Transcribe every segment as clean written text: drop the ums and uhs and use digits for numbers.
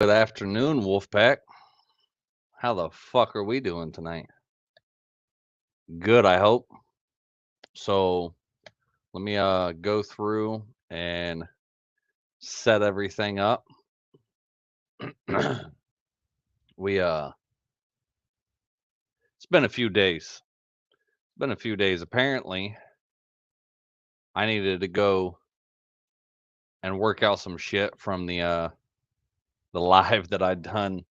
Good afternoon, Wolfpack. How the fuck are we doing tonight? Good, I hope. So let me go through and set everything up. we It's been a few days. It's been a few days. Apparently, I needed to go and work out some shit from the live that I'd done.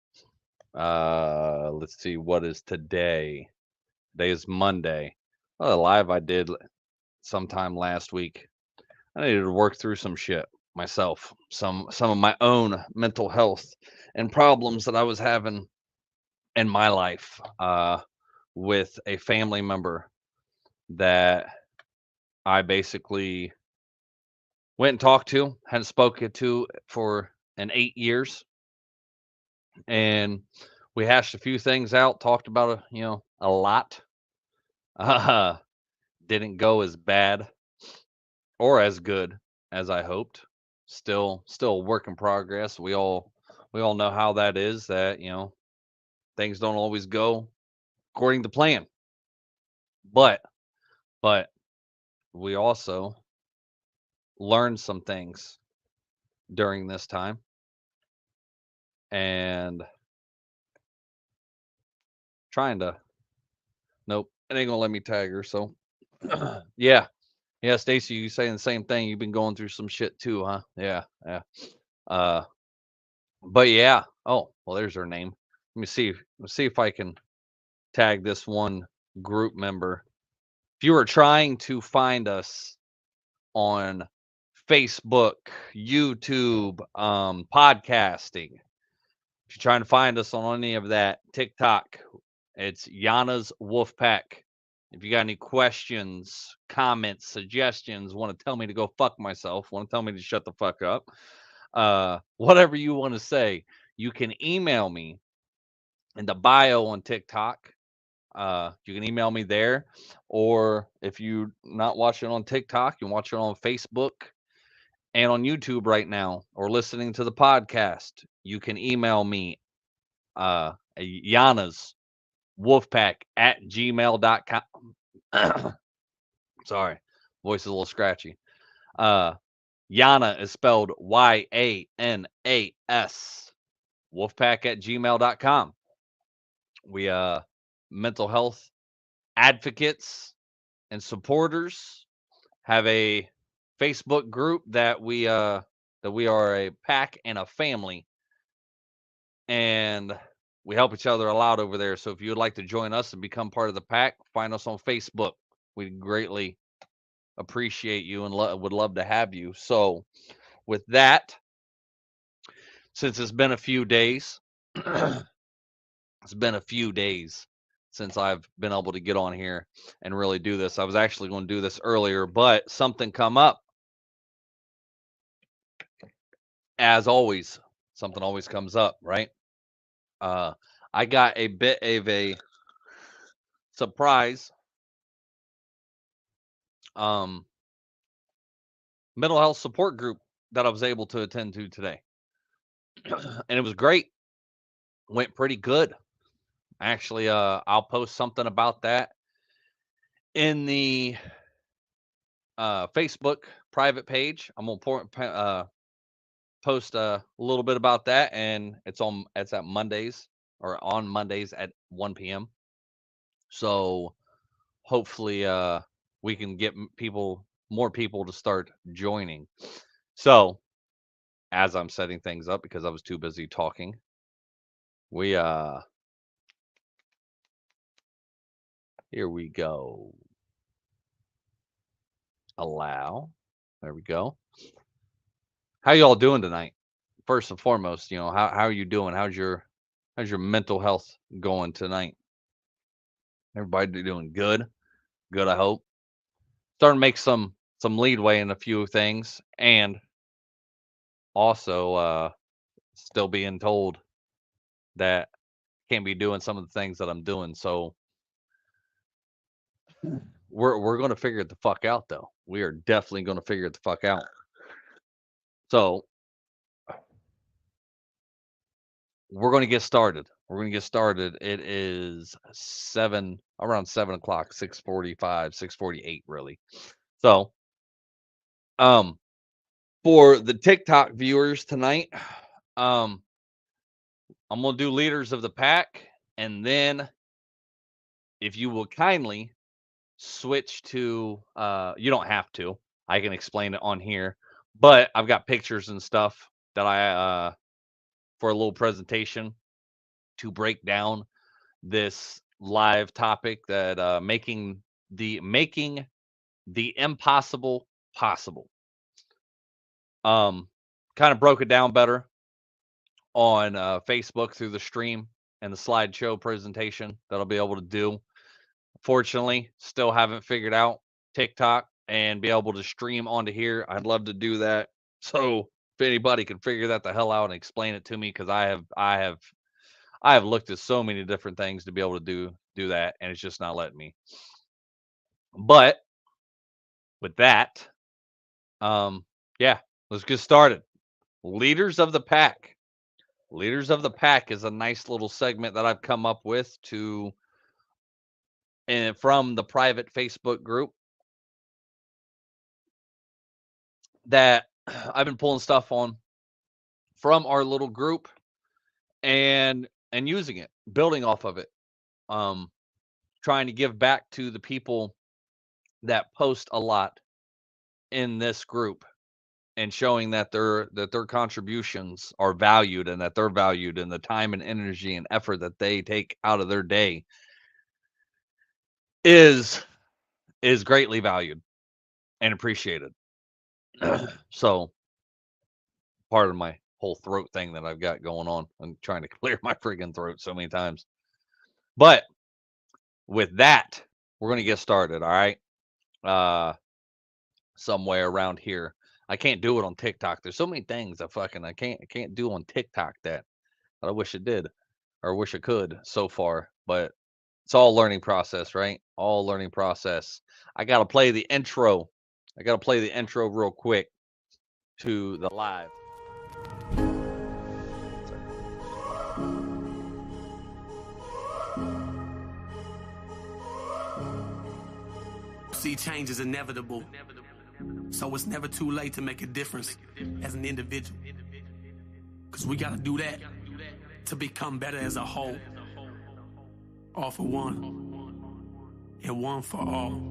Let's see, what is today? Today is Monday. Oh, the live I did sometime last week. I needed to work through some shit myself, some of my own mental health and problems that I was having in my life with a family member that I basically went and talked to, hadn't spoken to for an 8 years, and we hashed a few things out, talked about a lot. Uh, didn't go as bad or as good as I hoped. Still a work in progress. We all know how that is, that things don't always go according to plan. But but we also learned some things during this time, and trying to nope, it ain't gonna let me tag her. So yeah. Yeah, Stacy, you saying the same thing. You've been going through some shit too, huh? Yeah, yeah. Uh but yeah. Oh, well, there's her name. Let's see if I can tag this one group member. If you are trying to find us on Facebook, YouTube, podcasting, if you're trying to find us on any of that, TikTok, it's Yana's Wolfpack. If you got any questions, comments, suggestions, want to tell me to go fuck myself, want to tell me to shut the fuck up, whatever you want to say, you can email me in the bio on TikTok. You can email me there, or if you not watching on TikTok, you watch it on Facebook and on YouTube right now, or listening to the podcast. You can email me, Yana's Wolfpack at gmail.com. Sorry, voice is a little scratchy. Uh, Yana is spelled Yanas. Wolfpack at gmail.com. We mental health advocates and supporters have a Facebook group that we are a pack and a family, and we help each other a lot over there. So if you would like to join us and become part of the pack, find us on Facebook. We greatly appreciate you and would love to have you. So with that, since it's been a few days, it's been a few days since I've been able to get on here and really do this. I was actually going to do this earlier, but something come up. As always, something always comes up, right? Uh, I got a bit of a surprise um, mental health support group that I was able to attend to today, and it was great. Went pretty good, actually. I'll post something about that in the Facebook private page. I'm gonna post a little bit about that, and it's at Mondays, or on Mondays at 1 p.m. So hopefully we can get more people to start joining. So as I'm setting things up, because I was too busy talking, we here we go. Allow. There we go. How y'all doing tonight? First and foremost, how are you doing? How's your mental health going tonight? Everybody doing good? Good, I hope. Starting to make some leadway in a few things, and also still being told that can't be doing some of the things that I'm doing. So we're gonna figure it the fuck out, though. We are definitely gonna figure it the fuck out. So we're going to get started. We're going to get started. It is around 7 o'clock, 6:45, 6:48, really. So, um, for the TikTok viewers tonight, um, I'm going to do leaders of the pack, and then if you will kindly switch to, you don't have to. I can explain it on here, but I've got pictures and stuff that for a little presentation to break down this live topic that making the impossible possible. Um, kind of broke it down better on Facebook through the stream and the slideshow presentation that I'll be able to do. Fortunately, still haven't figured out TikTok and be able to stream onto here. I'd love to do that. So if anybody can figure that the hell out and explain it to me, because I have looked at so many different things to be able to do that, and it's just not letting me. But with that, yeah, let's get started. Leaders of the pack. Leaders of the pack is a nice little segment that I've come up with and from the private Facebook group that I've been pulling stuff on from our little group and using it, building off of it. Trying to give back to the people that post a lot in this group and showing that their contributions are valued and that they're valued, and the time and energy and effort that they take out of their day is greatly valued and appreciated. So part of my whole throat thing that I've got going on, I'm trying to clear my friggin' throat so many times. But with that, we're gonna get started. All right. Somewhere around here. I can't do it on TikTok. There's so many things I can't do on TikTok that I wish it did or wish I could so far, but it's all learning process, right? All learning process. I got to play the intro. I got to play the intro real quick to the live. See, change is inevitable. So it's never too late to make a difference as an individual. Because we got to do that to become better as a whole. All for one, and one for all.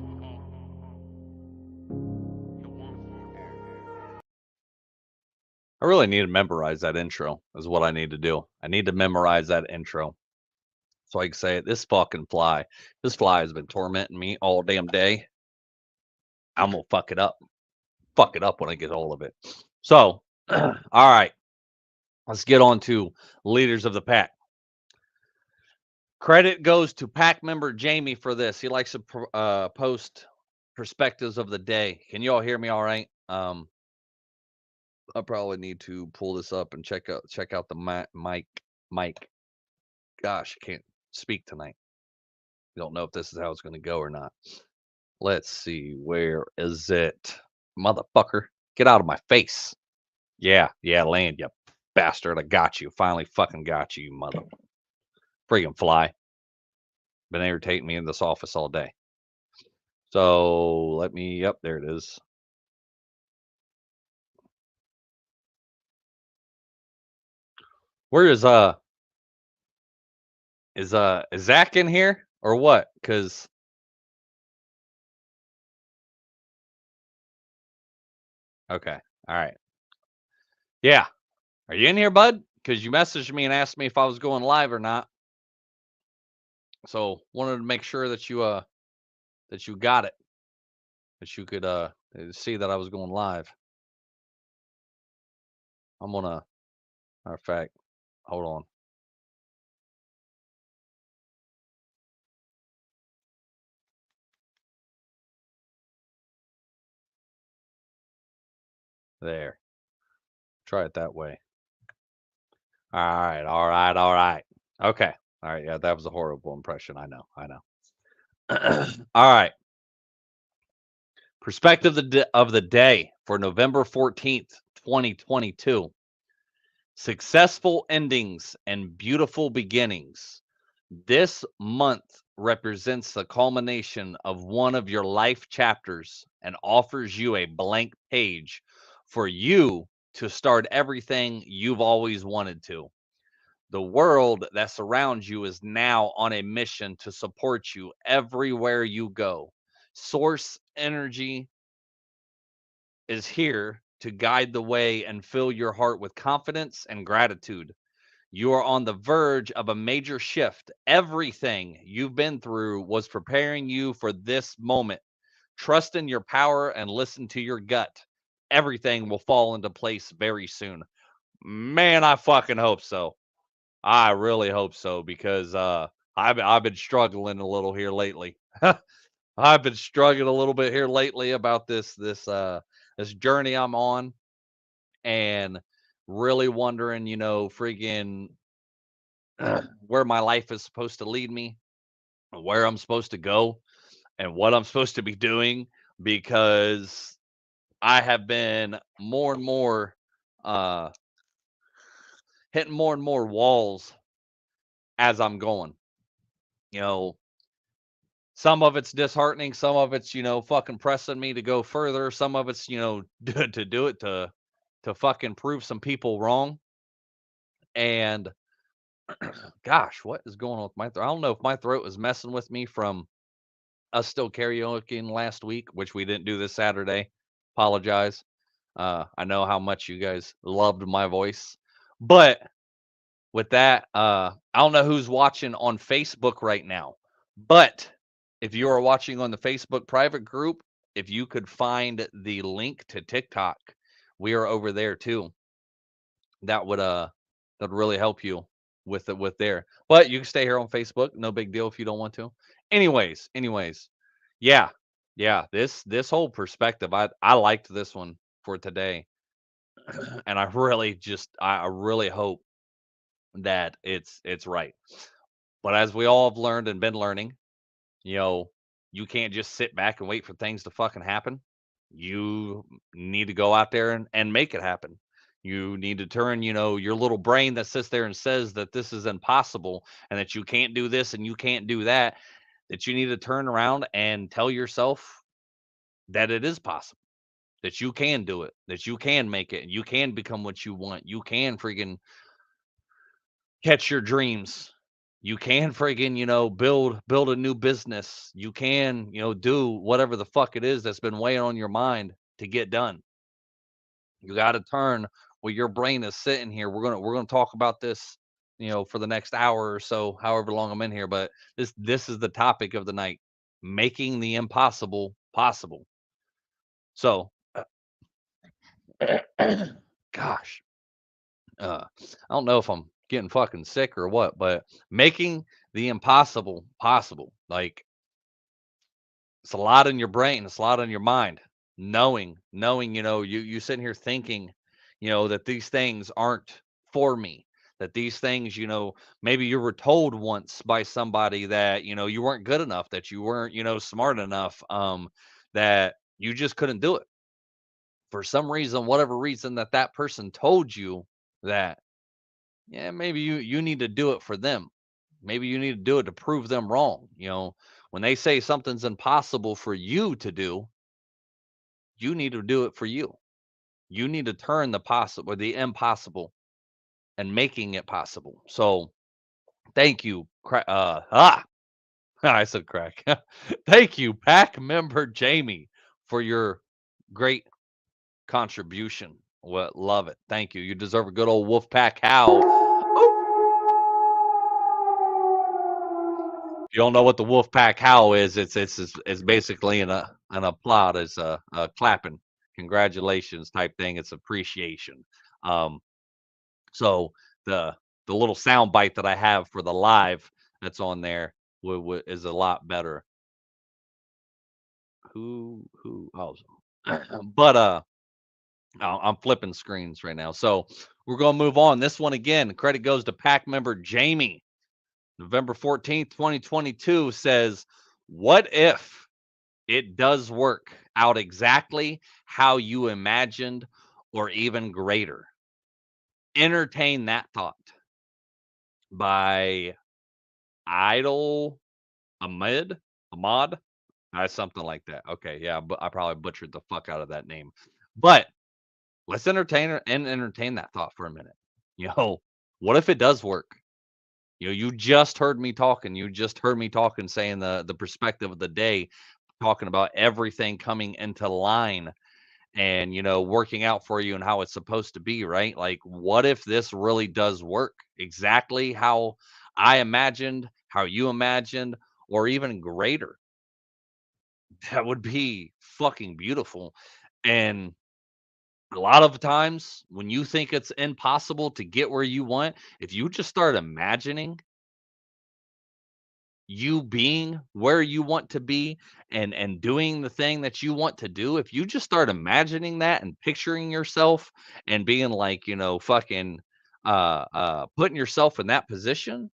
I really need to memorize that intro, is what I need to do. I need to memorize that intro so I can say it. This fucking fly. This fly has been tormenting me all damn day. I'm going to fuck it up. Fuck it up when I get hold of it. So, all right. Let's get on to leaders of the pack. Credit goes to pack member Jamie for this. He likes to post perspectives of the day. Can you all hear me all right? I probably need to pull this up and check out the mic. Gosh, I can't speak tonight. I don't know if this is how it's going to go or not. Let's see. Where is it? Motherfucker. Get out of my face. Yeah, land, you bastard. I got you. Finally fucking got you, mother. Friggin' fly. Been irritating me in this office all day. So let me, yep, there it is. Where is Zach in here or what? Cause okay, all right. Yeah. Are you in here, bud? Because you messaged me and asked me if I was going live or not. So wanted to make sure that you got it. That you could see that I was going live. I'm gonna, matter of fact, hold on. There. Try it that way. All right. Okay. All right. Yeah, that was a horrible impression. I know. All right. Perspective of the day for November 14th, 2022. Successful endings and beautiful beginnings. This month represents the culmination of one of your life chapters and offers you a blank page for you to start everything you've always wanted to. The world that surrounds you is now on a mission to support you everywhere you go. Source energy is here to guide the way and fill your heart with confidence and gratitude. You are on the verge of a major shift. Everything you've been through was preparing you for this moment. Trust in your power and listen to your gut. Everything will fall into place very soon. Man, I fucking hope so. I really hope so because I've been struggling a little here lately. I've been struggling a little bit here lately about this journey I'm on, and really wondering, freaking where my life is supposed to lead me, where I'm supposed to go, and what I'm supposed to be doing, because I have been more and more uh hitting more and more walls as I'm going. You know, some of it's disheartening, some of it's, fucking pressing me to go further, some of it's, to do it to fucking prove some people wrong. And gosh, what is going on with my throat? I don't know if my throat is messing with me from us still karaokeing last week, which we didn't do this Saturday. Apologize. I know how much you guys loved my voice. But with that, I don't know who's watching on Facebook right now. But if you are watching on the Facebook private group, if you could find the link to TikTok, we are over there too. That would that'd really help you with it with there. But you can stay here on Facebook, no big deal if you don't want to. Anyways, yeah, yeah. This whole perspective, I liked this one for today, and I really hope that it's right. But as we all have learned and been learning, you know, you can't just sit back and wait for things to fucking happen. You need to go out there and make it happen. You need to turn, your little brain that sits there and says that this is impossible and that you can't do this and you can't do that, that you need to turn around and tell yourself that it is possible, that you can do it, that you can make it, and you can become what you want. You can freaking catch your dreams. You can friggin', build a new business. You can, do whatever the fuck it is that's been weighing on your mind to get done. You got to turn where your brain is sitting here. We're gonna talk about this, for the next hour or so, however long I'm in here. But this is the topic of the night: making the impossible possible. So, gosh, I don't know if I'm getting fucking sick or what, but making the impossible possible. Like, it's a lot in your brain, it's a lot on your mind. Knowing, you sitting here thinking, that these things aren't for me. That these things, maybe you were told once by somebody that, you weren't good enough, that you weren't, smart enough, that you just couldn't do it. For some reason, whatever reason that person told you that, yeah, maybe you need to do it for them. Maybe you need to do it to prove them wrong. When they say something's impossible for you to do, you need to do it for you. You need to turn the possible or the impossible and making it possible. So thank you. I said crack. Thank you, pack member Jamie, for your great contribution. What love it. Thank you. You deserve a good old wolf pack howl. You don't know what the wolf pack howl is, it's basically an applaud, it's a clapping, congratulations type thing. It's appreciation. Um, so the little sound bite that I have for the live that's on there is a lot better. Who? Oh, but I'm flipping screens right now. So we're gonna move on. This one again. Credit goes to pack member Jamie. November 14th, 2022 says, "What if it does work out exactly how you imagined or even greater?" Entertain That Thought by Idle Ahmad, something like that. Okay, yeah, but I probably butchered the fuck out of that name. But let's entertain that thought for a minute. What if it does work? You just heard me talking. You just heard me talking, saying the perspective of the day, talking about everything coming into line and working out for you and how it's supposed to be, right? Like, what if this really does work exactly how I imagined, how you imagined, or even greater? That would be fucking beautiful. And a lot of times when you think it's impossible to get where you want, if you just start imagining you being where you want to be and doing the thing that you want to do, if you just start imagining that and picturing yourself and being like, fucking putting yourself in that position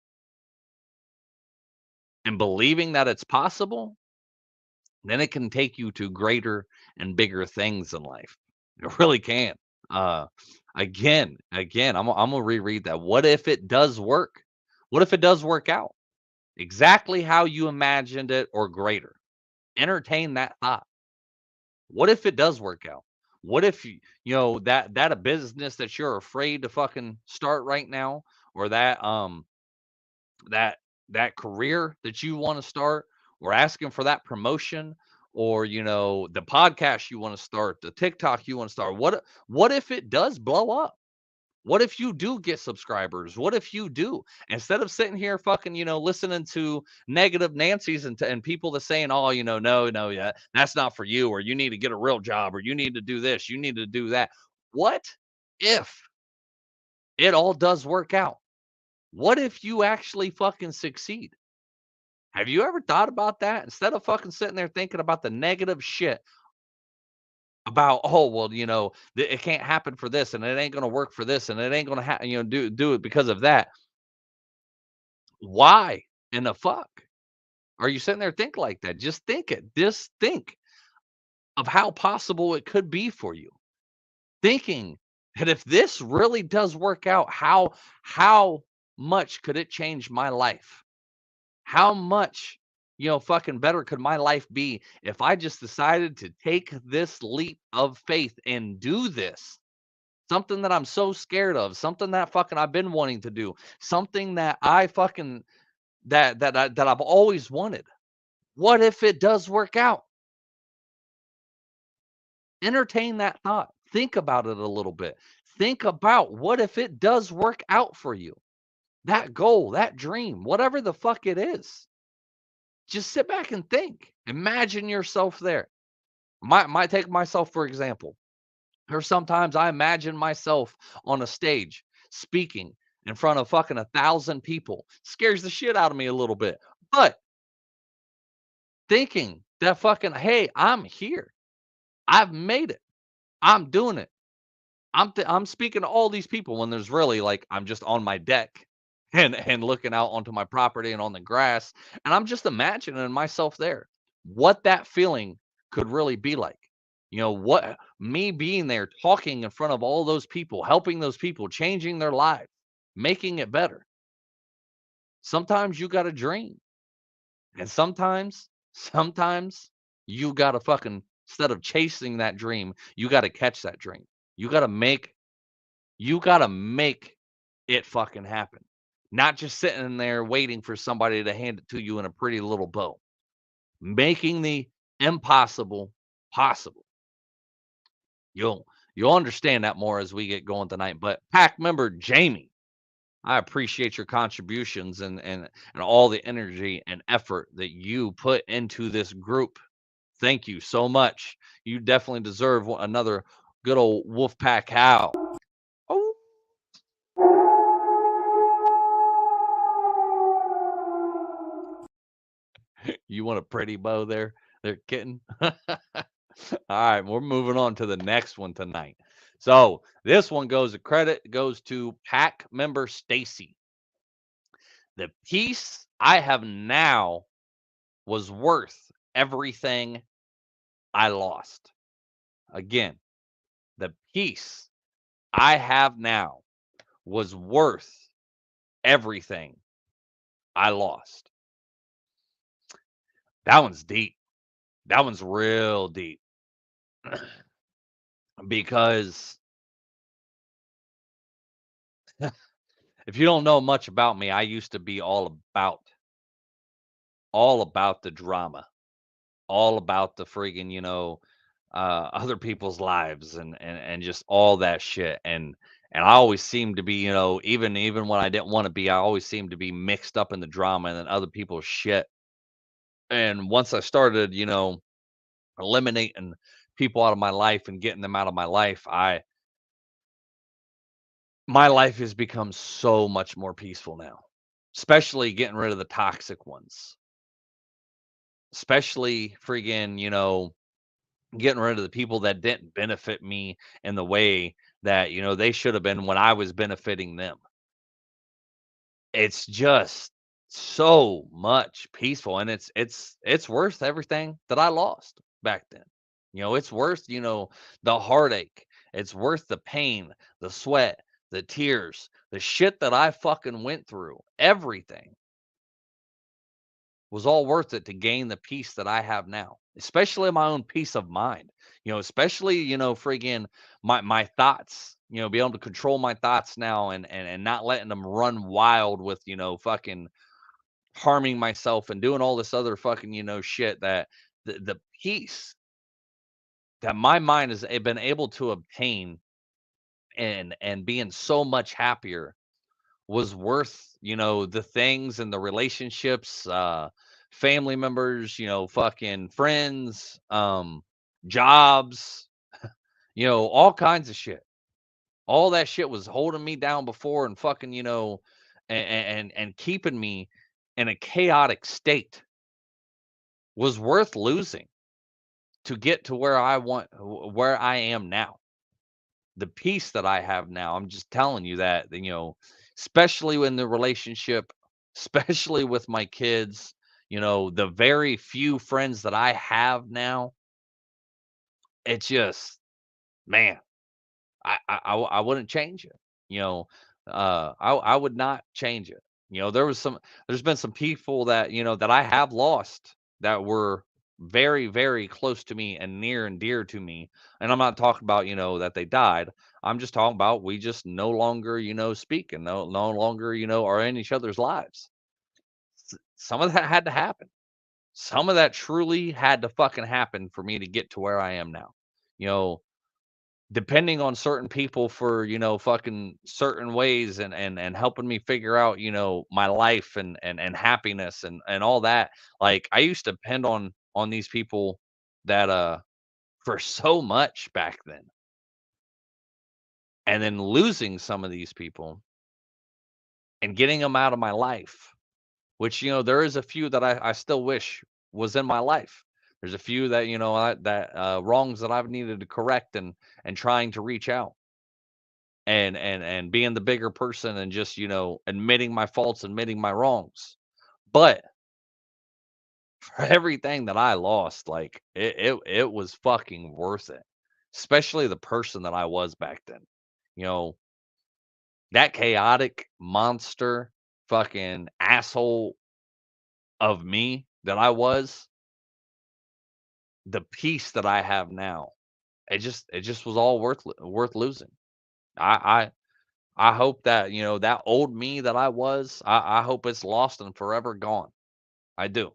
and believing that it's possible, then it can take you to greater and bigger things in life. It really can. Uh, again, I'm gonna reread that. What if it does work? What if it does work out exactly how you imagined it or greater? Entertain that thought. What if it does work out? What if that a business that you're afraid to fucking start right now, or that that career that you want to start, or asking for that promotion, or the podcast you want to start, the TikTok you want to start. What if it does blow up? What if you do get subscribers? What if you do, instead of sitting here fucking listening to negative Nancy's and people that saying, oh, no, yeah, that's not for you, or you need to get a real job, or you need to do this, you need to do that. What if it all does work out? What if you actually fucking succeed? Have you ever thought about that? Instead of fucking sitting there thinking about the negative shit about, oh, well, it can't happen for this, and it ain't gonna work for this, and it ain't gonna do it because of that. Why in the fuck are you sitting there thinking like that? Just think it. Just think of how possible it could be for you. Thinking that if this really does work out, how much could it change my life? How much, fucking better could my life be if I just decided to take this leap of faith and do this? Something that I'm so scared of, something that fucking I've been wanting to do, something that I fucking that I've always wanted. What if it does work out? Entertain that thought. Think about it a little bit. Think about what if it does work out for you? That goal, that dream, whatever the fuck it is. Just sit back and think. Imagine yourself there. Might take myself for example. There's sometimes I imagine myself on a stage speaking in front of fucking 1,000 people. Scares the shit out of me a little bit. But thinking that fucking, hey, I'm here. I've made it. I'm doing it. I'm speaking to all these people when there's really like I'm just on my deck and looking out onto my property and on the grass, and I'm just imagining myself there. What that feeling could really be like. What me being there talking in front of all those people, helping those people, changing their lives, making it better. Sometimes you got to dream. And sometimes you got to fucking, instead of chasing that dream, you got to catch that dream. You got to make You gotta make it fucking happen. Not just sitting there waiting for somebody to hand it to you in a pretty little bow. Making the impossible possible. You'll understand that more as we get going tonight. But pack member Jamie, I appreciate your contributions and all the energy and effort that you put into this group. Thank you so much. You definitely deserve another good old wolf pack howl. Oh. You want a pretty bow there, kitten? All right, we're moving on to the next one tonight. So this one goes, a credit goes to pack member Stacy. The peace I have now was worth everything I lost. Again, the peace I have now was worth everything I lost. That one's deep. That one's real deep because if you don't know much about me, I used to be all about the drama, all about the friggin', other people's lives and just all that shit. And I always seemed to be, even when I didn't want to be, I always seemed to be mixed up in the drama and then other people's shit. And once I started, eliminating people out of my life and getting them out of my life, my life has become so much more peaceful now. Especially getting rid of the toxic ones. Especially friggin', getting rid of the people that didn't benefit me in the way that, they should have been when I was benefiting them. It's just so much peaceful, and it's worth everything that I lost back then. It's worth, the heartache. It's worth the pain, the sweat, the tears, the shit that I fucking went through. Everything was all worth it to gain the peace that I have now, especially my own peace of mind. Especially, friggin' my thoughts, be able to control my thoughts now and not letting them run wild with, fucking harming myself and doing all this other fucking, shit that the peace that my mind has been able to obtain and being so much happier was worth, the things and the relationships, family members, fucking friends, jobs, all kinds of shit. All that shit was holding me down before and fucking, and keeping me in a chaotic state was worth losing to get to where I am now. The peace that I have now, I'm just telling you that, especially in the relationship, especially with my kids, the very few friends that I have now, it's just, man, I wouldn't change it. You know, I would not change it. There's been some people that, that I have lost that were very, very close to me and near and dear to me. And I'm not talking about, that they died. I'm just talking about we just no longer, speak and no longer, are in each other's lives. Some of that had to happen. Some of that truly had to fucking happen for me to get to where I am now. You know, Depending on certain people for, fucking certain ways and helping me figure out, my life and happiness and all that. Like I used to depend on these people that for so much back then. And then losing some of these people and getting them out of my life, which, there is a few that I still wish was in my life. There's a few that, wrongs that I've needed to correct and trying to reach out and being the bigger person and just, admitting my faults, admitting my wrongs. But for everything that I lost, like it was fucking worth it. Especially the person that I was back then. You know, that chaotic monster fucking asshole of me that I was, the peace that I have now, it just was all worth losing. I I hope that, that old me that I was, I hope it's lost and forever gone. I do.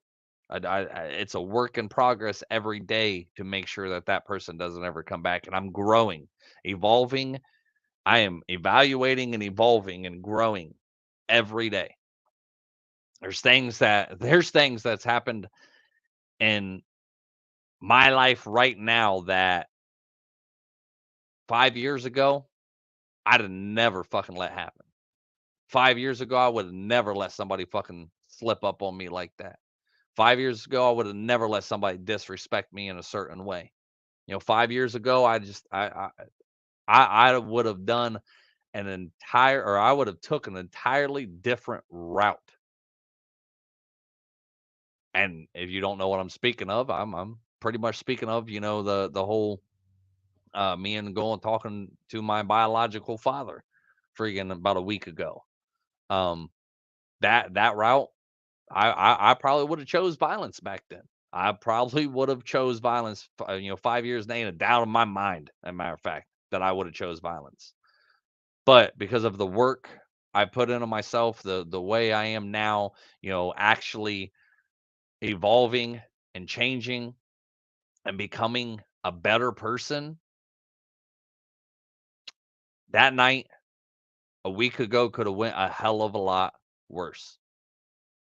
It's a work in progress every day to make sure that that person doesn't ever come back. And I'm growing, evolving. I am evaluating and evolving and growing every day. There's things that's happened in my life right now that 5 years ago I'd have never fucking let happen. 5 years ago, I would have never let somebody fucking slip up on me like that. 5 years ago, I would have never let somebody disrespect me in a certain way. 5 years ago, I would have done I would have took an entirely different route. And if you don't know what I'm speaking of, I'm pretty much speaking of, the whole me and going talking to my biological father friggin' about a week ago. Um, that route, I probably would have chose violence back then. I probably would have chose violence, 5 years and ain't a doubt in my mind, as a matter of fact, that I would have chose violence. But because of the work I put into myself, the way I am now, actually evolving and changing and becoming a better person, that night a week ago could have went a hell of a lot worse.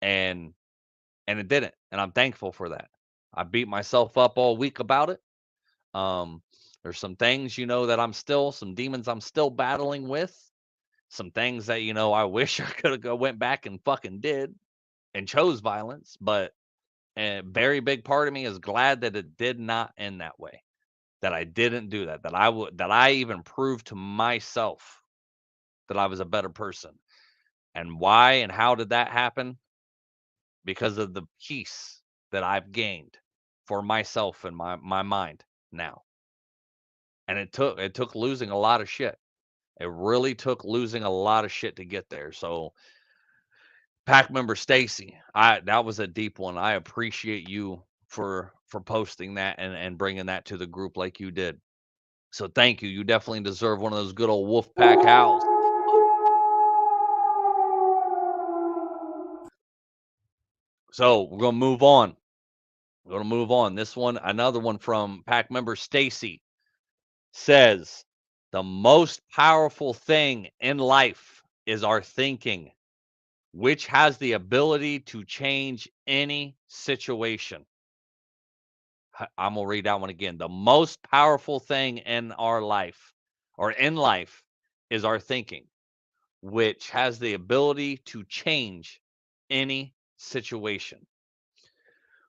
And it didn't, and I'm thankful for that. I beat myself up all week about it. Um, there's some things, that some demons I'm still battling with. Some things that, I wish I could have went back and fucking did and chose violence, but a very big part of me is glad that it did not end that way. That I didn't do that. That I even proved to myself that I was a better person. And why and how did that happen? Because of the peace that I've gained for myself and my mind now. And it took losing a lot of shit. It really took losing a lot of shit to get there. So, pack member Stacy, I that was a deep one. I appreciate you for posting that and bringing that to the group like you did. So thank you. You definitely deserve one of those good old wolf pack howls. So we're gonna move on. We're gonna move on. This one, another one from pack member Stacy says, the most powerful thing in life is our thinking, which has the ability to change any situation. I'm going to read that one again. The most powerful thing in our life or in life is our thinking, which has the ability to change any situation.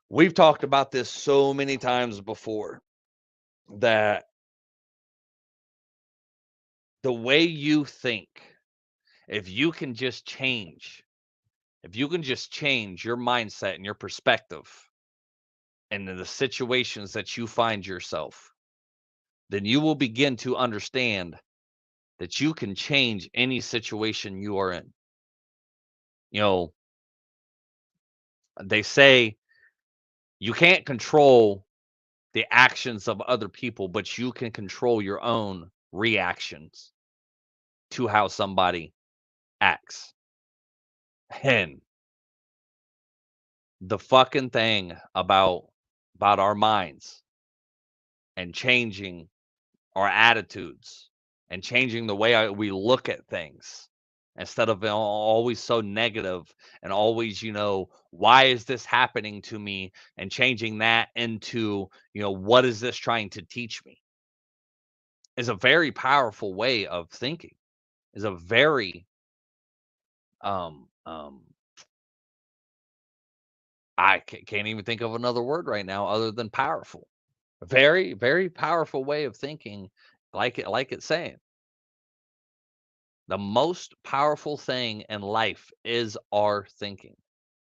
We've talked about this so many times before that the way you think, if you can just change, if you can just change your mindset and your perspective and the situations that you find yourself, then you will begin to understand that you can change any situation you are in. You know, they say you can't control the actions of other people, but you can control your own reactions to how somebody acts. And the fucking thing about our minds and changing our attitudes and changing the way we look at things instead of always so negative and always, why is this happening to me? And changing that into, what is this trying to teach me? Is a very powerful way of thinking. Is a very um um can't even think of another word right now other than powerful. Very, very powerful way of thinking, like it's saying. The most powerful thing in life is our thinking,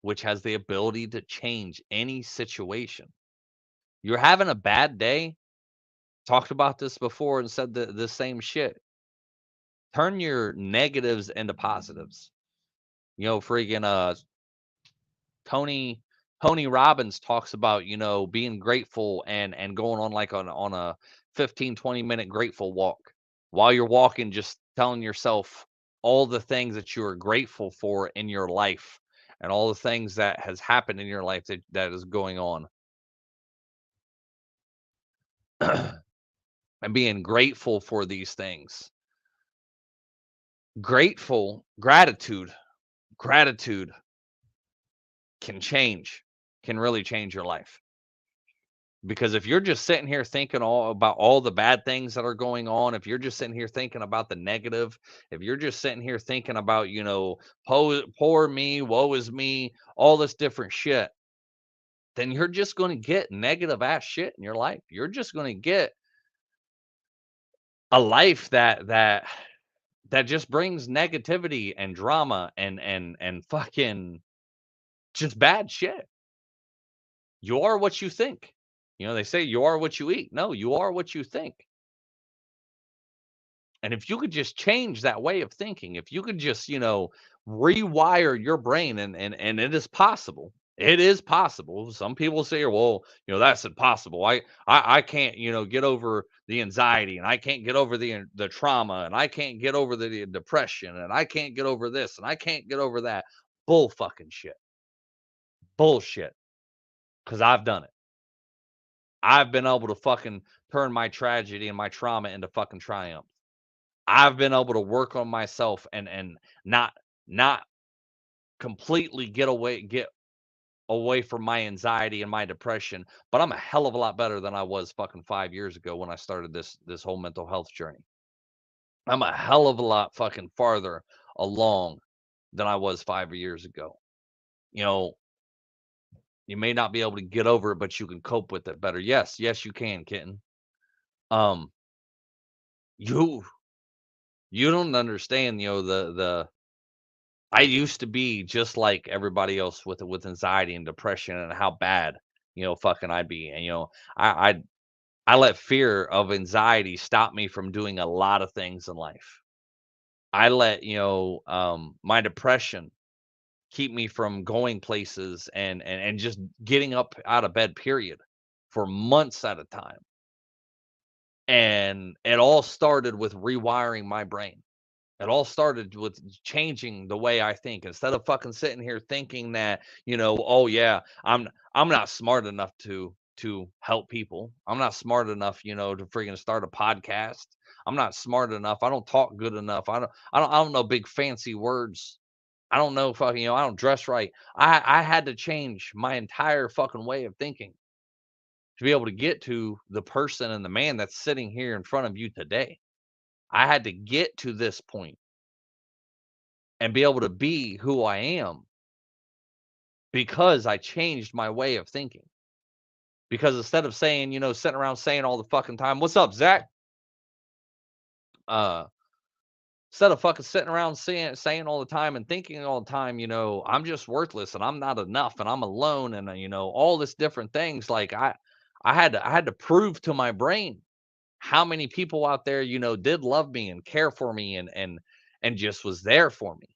which has the ability to change any situation. You're having a bad day. Talked about this before and said the same shit. Turn your negatives into positives. Freaking Tony Tony Robbins talks about, being grateful and going on like on a 15-20 minute grateful walk. While you're walking, just telling yourself all the things that you are grateful for in your life and all the things that has happened in your life that is going on. And being grateful for these things. Gratitude can really change your life. Because if you're just sitting here thinking all about all the bad things that are going on, if you're just sitting here thinking about the negative, if you're just sitting here thinking about, poor me, woe is me, all this different shit, then you're just going to get negative ass shit in your life. You're just going to get a life that just brings negativity and drama and fucking just bad shit. You are what you think. They say you are what you eat. No, you are what you think. And if you could just change that way of thinking, if you could just, rewire your brain, and it is possible. It is possible. Some people say, well, that's impossible. I can't, get over the anxiety, and I can't get over the trauma, and I can't get over the depression, and I can't get over this, and I can't get over that. Bull fucking shit. Bullshit. Because I've done it. I've been able to fucking turn my tragedy and my trauma into fucking triumph. I've been able to work on myself and not completely get away from my anxiety and my depression, but I'm a hell of a lot better than I was fucking 5 years ago when I started this whole mental health journey. I'm a hell of a lot fucking farther along than I was 5 years ago. You know, you may not be able to get over it, but you can cope with it better. Yes, yes, you can, kitten. Um, you you don't understand, the I used to be just like everybody else with anxiety and depression and how bad, fucking I'd be. And I let fear of anxiety stop me from doing a lot of things in life. I let, my depression keep me from going places and just getting up out of bed, period, for months at a time. And it all started with rewiring my brain. It all started with changing the way I think. Instead of fucking sitting here thinking that, oh yeah, I'm not smart enough to help people. I'm not smart enough, to freaking start a podcast. I'm not smart enough. I don't talk good enough. I don't know big fancy words. I don't know fucking, I don't dress right. I had to change my entire fucking way of thinking to be able to get to the person and the man that's sitting here in front of you today. I had to get to this point and be able to be who I am because I changed my way of thinking. Because instead of saying, sitting around saying all the fucking time, "What's up, Zach?" Uh, Instead of fucking sitting around saying all the time and thinking all the time, I'm just worthless and I'm not enough and I'm alone and all this different things. Like I had to prove to my brain how many people out there, did love me and care for me and just was there for me.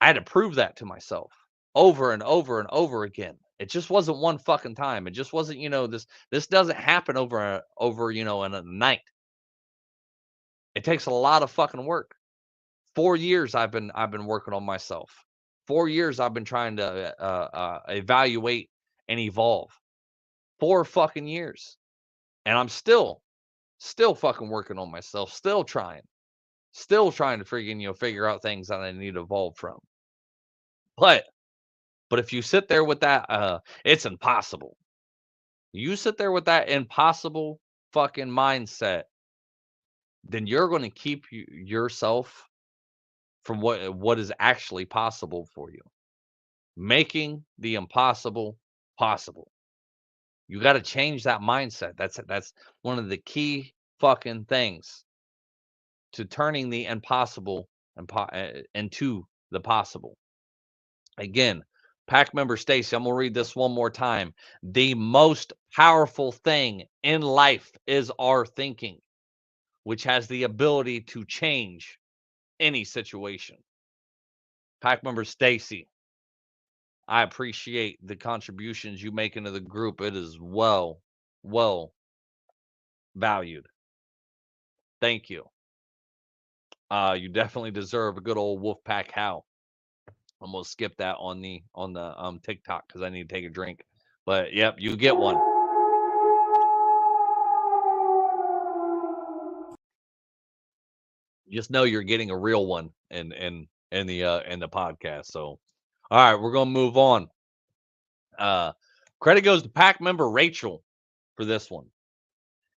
I had to prove that to myself over and over and over again. It just wasn't one fucking time. It just wasn't, this doesn't happen over, in a night. It takes a lot of fucking work. 4 years I've been working on myself. 4 years I've been trying to evaluate and evolve. 4 fucking years. And I'm still fucking working on myself, still trying to freaking, figure out things that I need to evolve from. But But if you sit there with that, it's impossible. You sit there with that impossible fucking mindset, then you're going to keep yourself from what is actually possible for you. Making the impossible possible. You got to change that mindset. That's one of the key fucking things to turning the impossible into the possible. Again, pack member Stacy, I'm gonna read this one more time. The most powerful thing in life is our thinking, which has the ability to change any situation. Pack member Stacy, I appreciate the contributions you make into the group. It is well valued. Thank you. You definitely deserve a good old wolf pack how. I'm gonna skip that on the TikTok because I need to take a drink. But yep, you get one. Just know you're getting a real one in the podcast. So, all right, we're gonna move on. Uh, Credit goes to pack member Rachel for this one,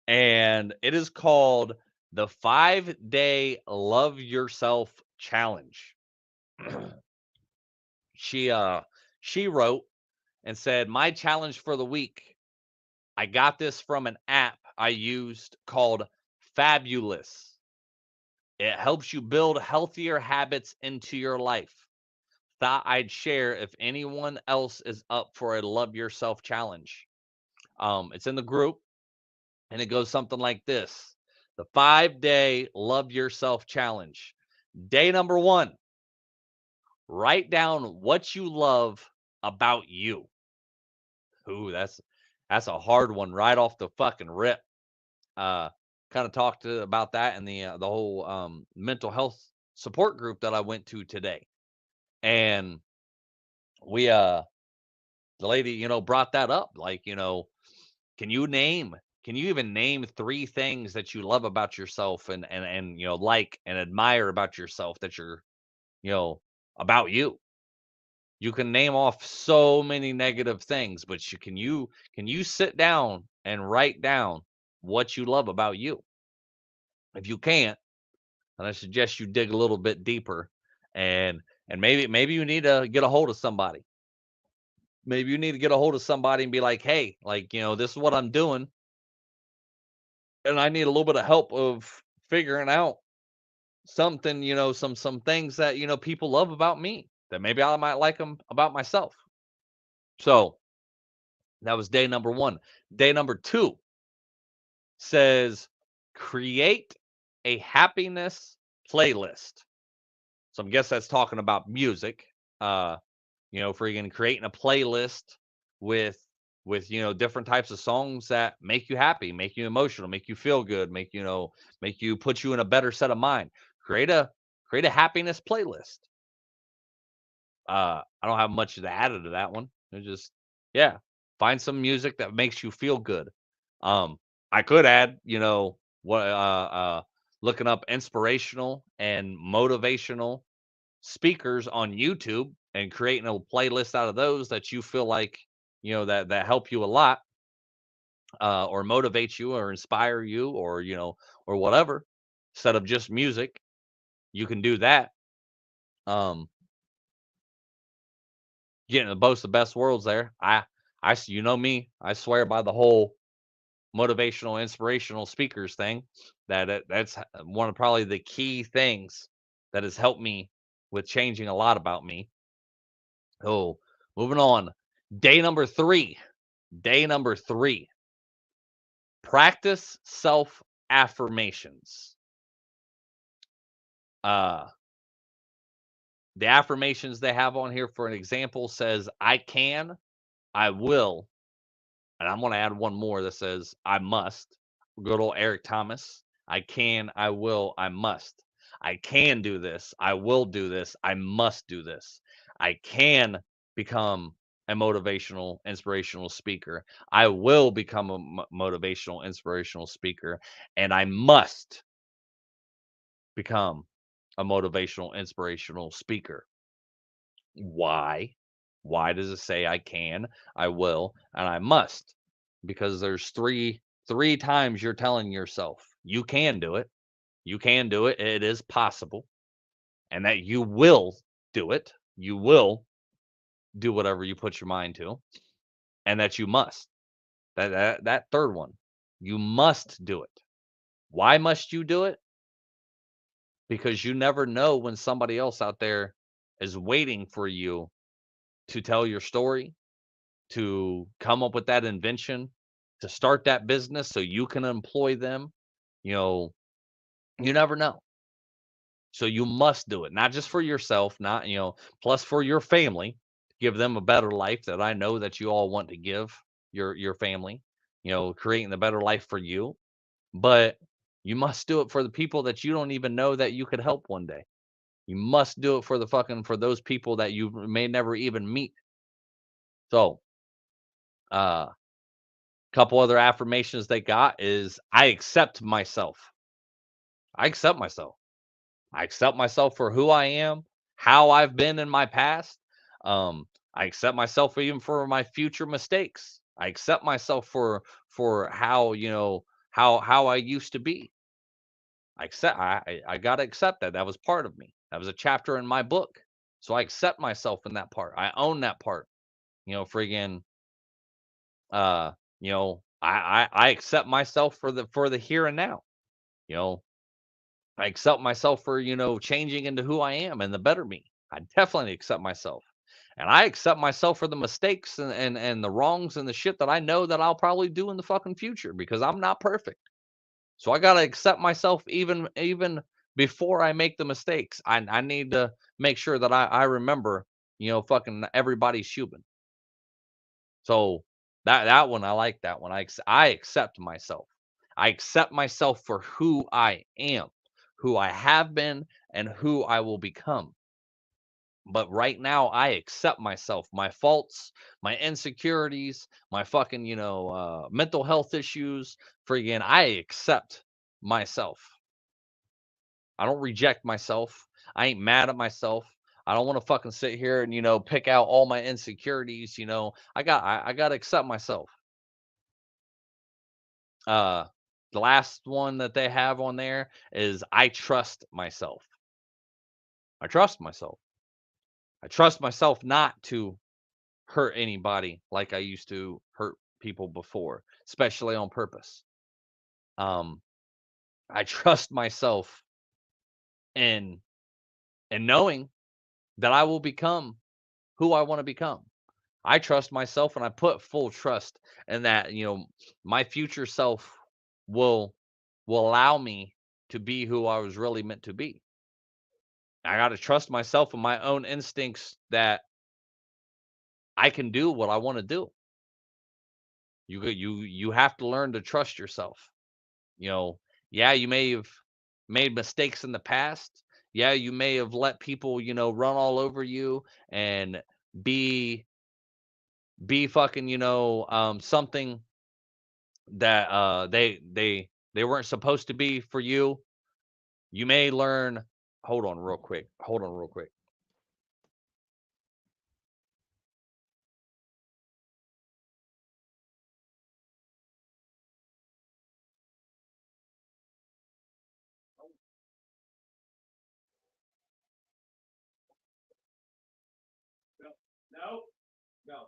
and it is called the 5-day Love Yourself Challenge. She wrote and said, "My challenge for the week. I got this from an app I used called Fabulous. It helps you build healthier habits into your life. Thought I'd share if anyone else is up for a love yourself challenge." It's in the group and it goes something like this. The 5-day Love Yourself Challenge. Day number 1, write down what you love about you. Ooh, that's a hard one right off the fucking rip. Uh, kind of talked about that in the whole mental health support group that I went to today, and we the lady brought that up, like, can you name can you even name 3 things that you love about yourself and like and admire about yourself that you're you know about you. You can name off so many negative things, but can you sit down and write down what you love about you? If you can't, then I suggest you dig a little bit deeper, and maybe you need to get a hold of somebody. Maybe you need to get a hold of somebody and be like, "Hey, like, this is what I'm doing, and I need a little bit of help of figuring out something, some things that, people love about me that maybe I might like them about myself." So, that was day number 1. Day number 2 says, "Create a happiness playlist." So, I guess that's talking about music. Uh freaking creating a playlist with different types of songs that make you happy, make you emotional, make you feel good, make you put you in a better set of mind. Create a happiness playlist. I don't have much to add to that one. It's just, yeah, find some music that makes you feel good. I could add, what looking up inspirational and motivational speakers on YouTube and creating a playlist out of those that you feel like, that help you a lot, or motivate you or inspire you, or or whatever, instead of just music. You can do that. Um, Getting the both the best worlds there. You know me, I swear by the whole motivational, inspirational speakers thing. That's one of probably the key things that has helped me with changing a lot about me. Oh, moving on. Day number 3. Day number 3. Practice self affirmations. Uh the affirmations they have on here for an example says, "I can, I will," and I'm going to add one more that says, "I must." Good old Eric Thomas. I can, I will, I must. I can do this. I will do this. I must do this. I can become a motivational, inspirational speaker. I will become a motivational, inspirational speaker. And I must become a motivational, inspirational speaker. Why? Why does it say I can, I will, and I must? Because there's three times you're telling yourself you can do it. You can do it. It is possible. And that you will do it. You will do whatever you put your mind to, and that you must. That third one. You must do it. Why must you do it? Because you never know when somebody else out there is waiting for you to tell your story, to come up with that invention, to start that business so you can employ them. You know, you never know. So you must do it, not just for yourself, not, plus for your family, give them a better life that I know that you all want to give your family, creating the better life for you. But you must do it for the people that you don't even know that you could help one day. You must do it for for those people that you may never even meet. So, uh, couple other affirmations they got is, I accept myself. I accept myself. I accept myself for who I am, how I've been in my past. I accept myself even for my future mistakes. I accept myself for how, how I used to be. I gotta accept that. That was part of me. That was a chapter in my book. So I accept myself in that part. I own that part. Friggin' I accept myself for the here and now. You know, I accept myself for, changing into who I am and the better me. I definitely accept myself. And I accept myself for the mistakes and the wrongs and the shit that I know that I'll probably do in the fucking future, because I'm not perfect. So I gotta accept myself even before I make the mistakes. I need to make sure that I remember, fucking everybody's human. So that one I like that one. I accept myself. I accept myself for who I am, who I have been, and who I will become. But right now, I accept myself, my faults, my insecurities, my fucking, mental health issues. Friggin', I accept myself. I don't reject myself. I ain't mad at myself. I don't want to fucking sit here and pick out all my insecurities. I got to accept myself. Uh, the last one that they have on there is I trust myself. I trust myself. I trust myself not to hurt anybody like I used to hurt people before, especially on purpose. Um, I trust myself in knowing that I will become who I want to become. I trust myself and I put full trust in that, my future self will allow me to be who I was really meant to be. I got to trust myself and my own instincts that I can do what I want to do. You have to learn to trust yourself. You know, yeah, you may have made mistakes in the past. Yeah, you may have let people, run all over you and be fucking, something that they weren't supposed to be for you. You may learn. Hold on real quick. Hold on real quick. No, no.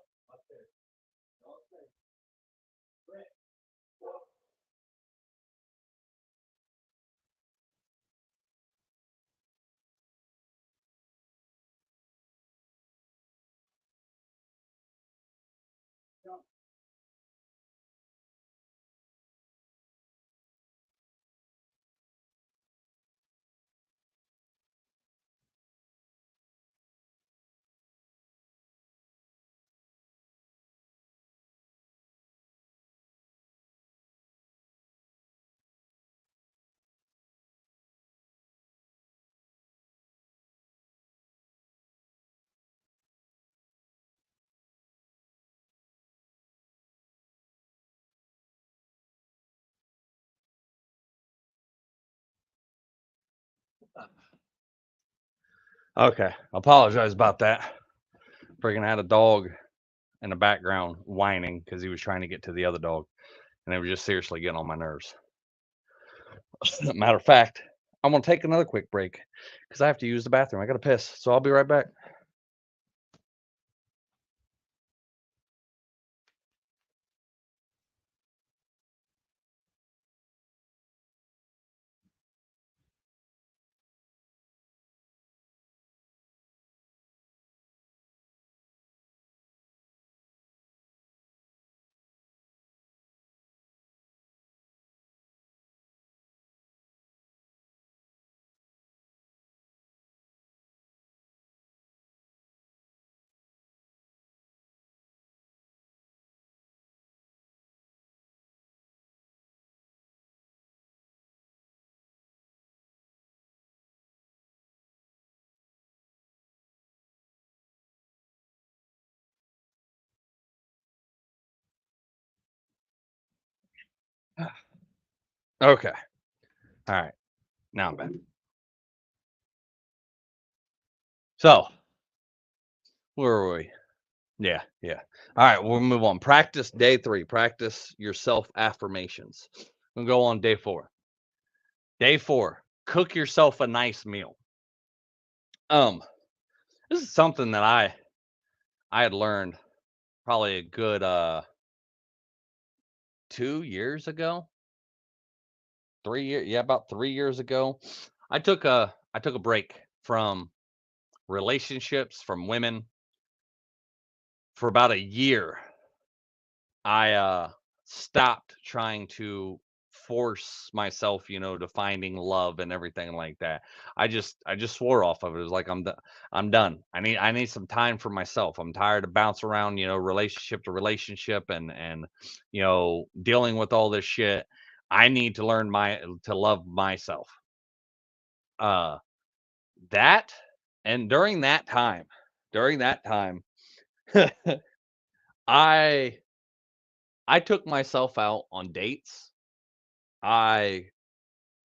Okay, apologize about that. Freaking had a dog in the background whining because he was trying to get to the other dog, and they were just seriously getting on my nerves. Matter of fact, I'm gonna take another quick break because I have to use the bathroom. I gotta piss, so I'll be right back. Okay. All right. Now I'm back. So where were we? Yeah, yeah. All right, we'll move on. Practice day 3. Practice your self affirmations. We'll go on day 4. Day 4. Cook yourself a nice meal. Um, this is something that I had learned probably a good 2 years ago. 3 years, yeah, about 3 years ago. I took a break from relationships, from women for about a year. I stopped trying to force myself, to finding love and everything like that. I just swore off of it. It was like I'm done. I need some time for myself. I'm tired of bouncing around, relationship to relationship and dealing with all this shit. I need to learn my to love myself. Uh that and during that time I I took myself out on dates. I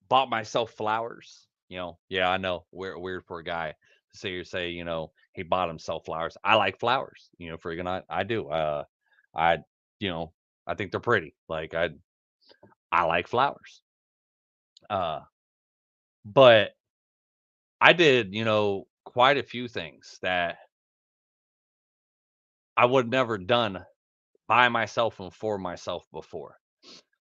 bought myself flowers. Yeah, I know. Weird for a guy to say, he bought himself flowers. I like flowers. Freaking I do. I you know, I think they're pretty. Like I like flowers. Uh but I did, quite a few things that I would never done by myself and for myself before.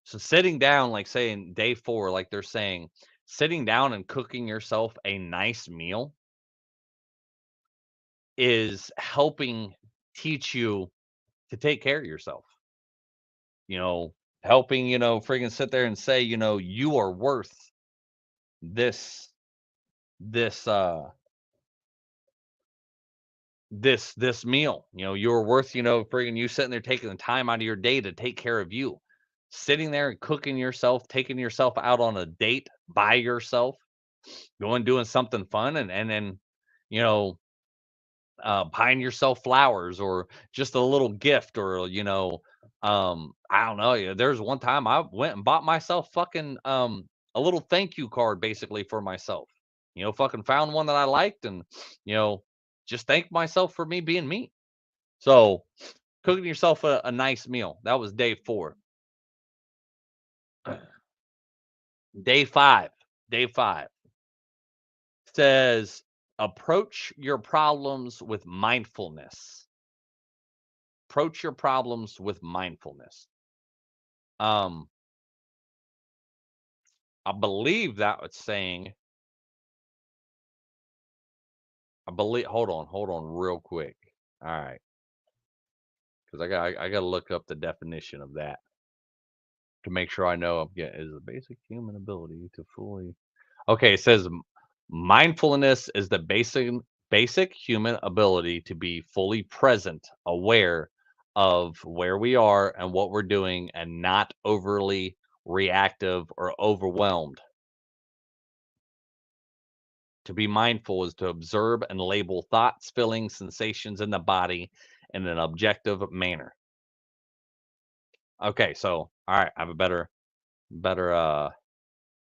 So sitting down, like saying day 4, like they're saying, sitting down and cooking yourself a nice meal is helping teach you to take care of yourself. You know, helping, friggin' sit there and say, you are worth this this this meal. You're worth, friggin' you sitting there taking the time out of your day to take care of you. Sitting there and cooking yourself, taking yourself out on a date by yourself, going doing something fun and then, you know, buying yourself flowers or just a little gift or I don't know. There's one time I went and bought myself fucking a little thank you card basically for myself. Fucking found one that I liked and you know just thanked myself for me being me. So cooking yourself a nice meal. That was day 4. Day 5. Day 5 says approach your problems with mindfulness. Approach your problems with mindfulness. Um, I believe that was saying, hold on real quick. All right, because I got to look up the definition of that to make sure I know I'm getting is a basic human ability to fully. Okay, it says mindfulness is the basic human ability to be fully present, aware of where we are and what we're doing, and not overly reactive or overwhelmed. To be mindful is to observe and label thoughts, feelings, sensations in the body in an objective manner. Okay, so all right, I have a better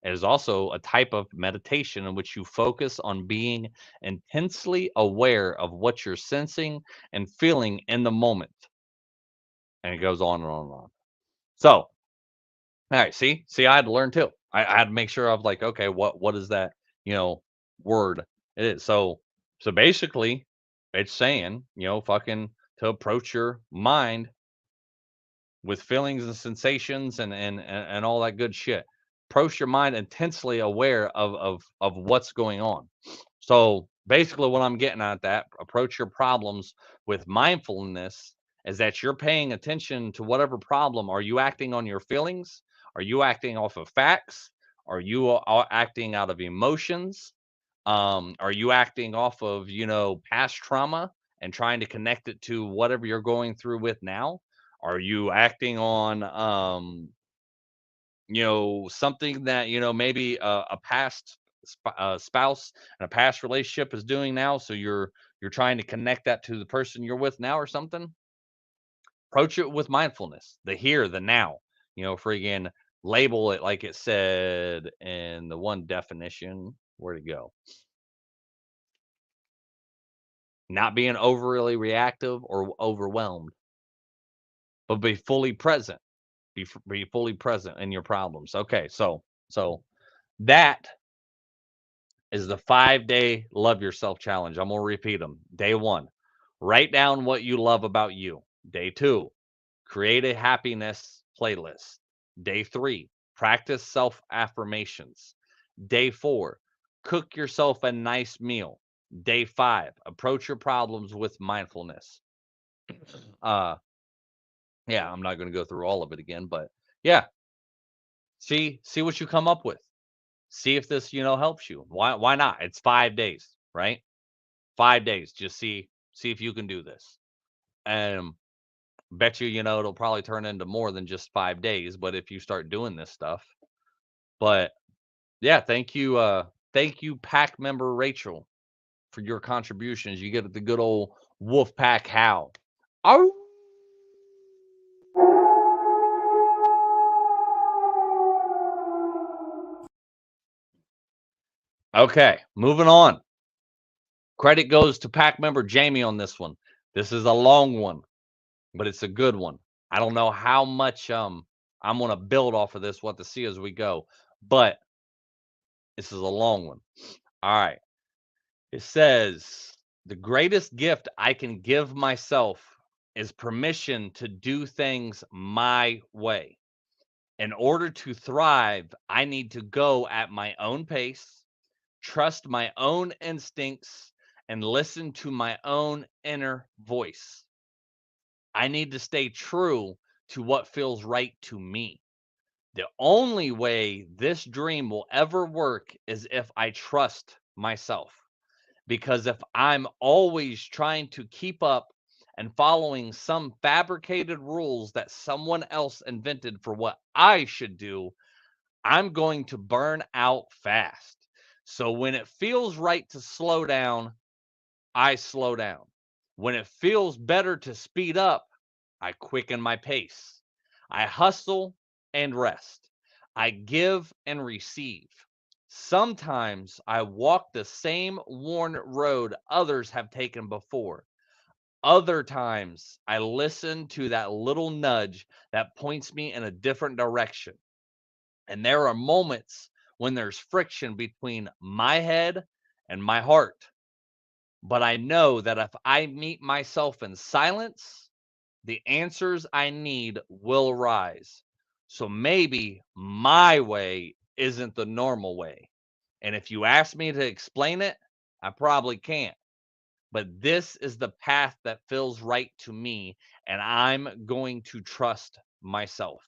it is also a type of meditation in which you focus on being intensely aware of what you're sensing and feeling in the moment. And it goes on and on and on. So, all right, see, I had to learn too. I had to make sure I was like, okay, what is that, you know, word? It is. So basically it's saying, fucking to approach your mind with feelings and sensations and all that good shit. Approach your mind intensely aware of what's going on. So basically, what I'm getting at that approach your problems with mindfulness is that you're paying attention to whatever problem. Are you acting on your feelings? Are you acting off of facts? Are you acting out of emotions? Are you acting off of past trauma and trying to connect it to whatever you're going through with now? Are you acting on, something that, maybe a past spouse and a past relationship is doing now? So you're trying to connect that to the person you're with now or something? Approach it with mindfulness, the here, the now. Friggin' label it like it said in the one definition. Where'd it go? Not being overly reactive or overwhelmed, but be fully present. Be fully present in your problems. Okay, so that is the 5-day love yourself challenge. I'm gonna repeat them. Day 1, write down what you love about you. Day 2, create a happiness playlist. Day 3, practice self affirmations. Day 4, cook yourself a nice meal. Day 5, approach your problems with mindfulness. Uh, yeah, I'm not gonna go through all of it again, but yeah, See what you come up with. See if this, helps you. Why not? It's 5 days, right? 5 days. Just see if you can do this. And bet you, it'll probably turn into more than just 5 days, but if you start doing this stuff. But yeah, thank you pack member Rachel for your contributions. You get the good old wolf pack howl. Oh. Okay, moving on. Credit goes to pack member Jamie on this one. This is a long one, but it's a good one. I don't know how much I'm gonna build off of this. What to see as we go, but this is a long one. All right. It says the greatest gift I can give myself is permission to do things my way. In order to thrive, I need to go at my own pace, trust my own instincts, and listen to my own inner voice. I need to stay true to what feels right to me. The only way this dream will ever work is if I trust myself. Because if I'm always trying to keep up and following some fabricated rules that someone else invented for what I should do, I'm going to burn out fast. So when it feels right to slow down, I slow down. When it feels better to speed up, I quicken my pace. I hustle and rest. I give and receive. Sometimes I walk the same worn road others have taken before. Other times I listen to that little nudge that points me in a different direction. And there are moments when there's friction between my head and my heart. But I know that if I meet myself in silence, the answers I need will arise. So maybe my way isn't the normal way. And if you ask me to explain it, I probably can't. But this is the path that feels right to me, and I'm going to trust myself.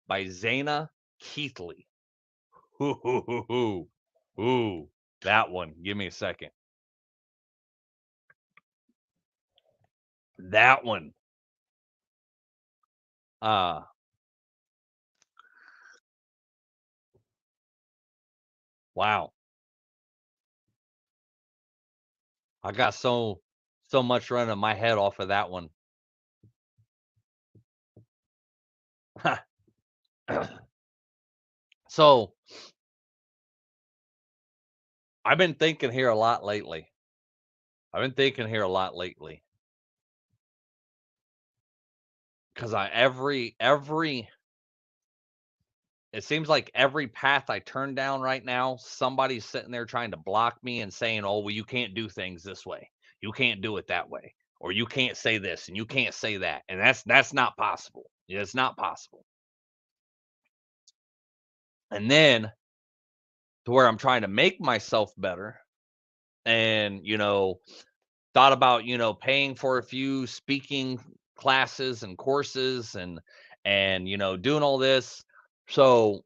By Zaina Keithley. Hoo, hoo, hoo, hoo. Ooh, that one. Give me a second. That one. Uh, wow. I got so much running in my head off of that one. So I've been thinking here a lot lately. I've been thinking here a lot lately because I every it seems like every path I turn down right now, somebody's sitting there trying to block me and saying, "Oh, well, you can't do things this way. You can't do it that way, or you can't say this and you can't say that." And that's not possible. Yeah, it's not possible. And then to where I'm trying to make myself better and, thought about, paying for a few speaking classes and courses and doing all this. So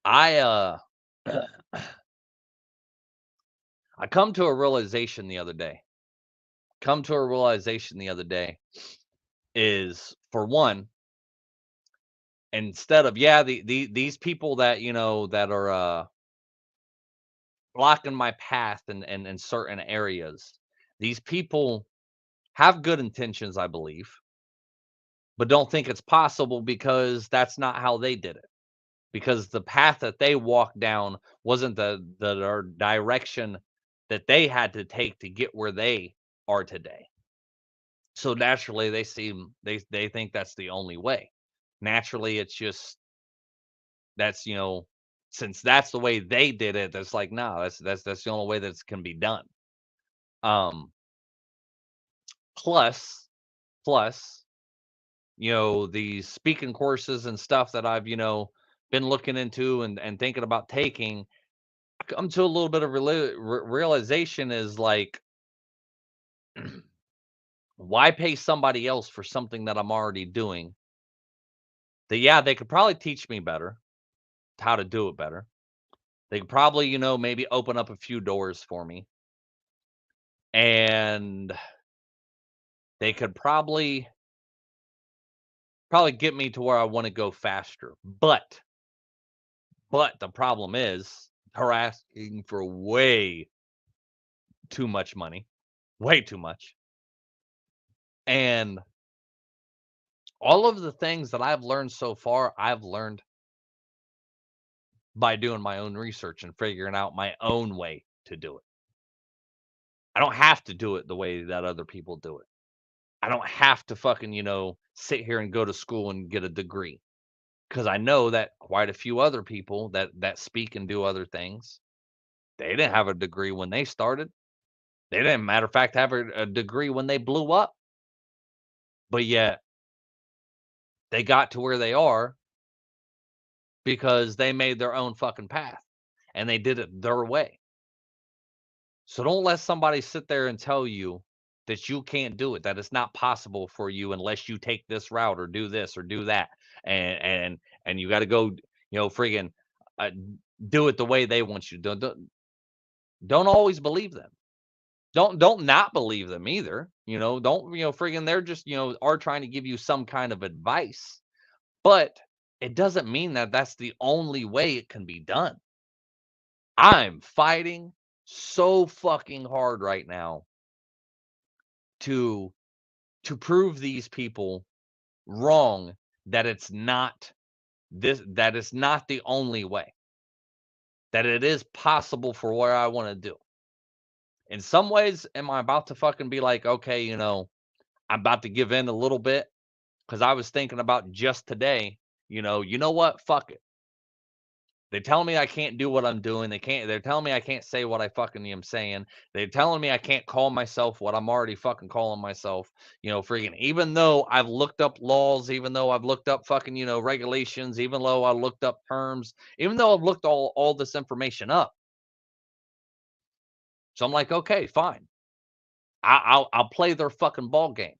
I I come to a realization the other day. Come to a realization the other day is for one, instead of these people that that are blocking my path in certain areas, these people have good intentions, I believe, but don't think it's possible because that's not how they did it. Because the path that they walked down wasn't the direction that they had to take to get where they are today. So naturally they think that's the only way. Naturally, it's just that's since that's the way they did it, that's like no, that's the only way that it can be done. Um plus plus these speaking courses and stuff that I've been looking into and thinking about taking, come to a little bit of realization is like, why pay somebody else for something that I'm already doing? That yeah, they could probably teach me better. how to do it better. They could probably, maybe open up a few doors for me. And they could probably get me to where I want to go faster. But the problem is they're asking for way too much money. Way too much. And all of the things that I've learned so far, I've learned by doing my own research and figuring out my own way to do it. I don't have to do it the way that other people do it. I don't have to fucking, sit here and go to school and get a degree. Because I know that quite a few other people that speak and do other things, they didn't have a degree when they started. They didn't, matter of fact, have a degree when they blew up. But yet they got to where they are because they made their own fucking path and they did it their way. So don't let somebody sit there and tell you that you can't do it, that it's not possible for you unless you take this route or do this or do that. And you got to go, friggin' uh, do it the way they want you to. Don't always believe them. Don't not believe them either. Don't, friggin' they're just, are trying to give you some kind of advice. But it doesn't mean that that's the only way it can be done. I'm fighting so fucking hard right now to prove these people wrong, that it's not that it's not the only way. That it is possible for what I want to do. In some ways, am I about to fucking be like, okay, I'm about to give in a little bit? Because I was thinking about just today, you know what? Fuck it. They tell me I can't do what I'm doing. They're telling me I can't say what I fucking am saying. They're telling me I can't call myself what I'm already fucking calling myself. Freaking, even though I've looked up laws, even though I've looked up fucking, regulations, even though I looked up terms, even though I've looked all this information up. So I'm like, okay, fine. I'll play their fucking ball game.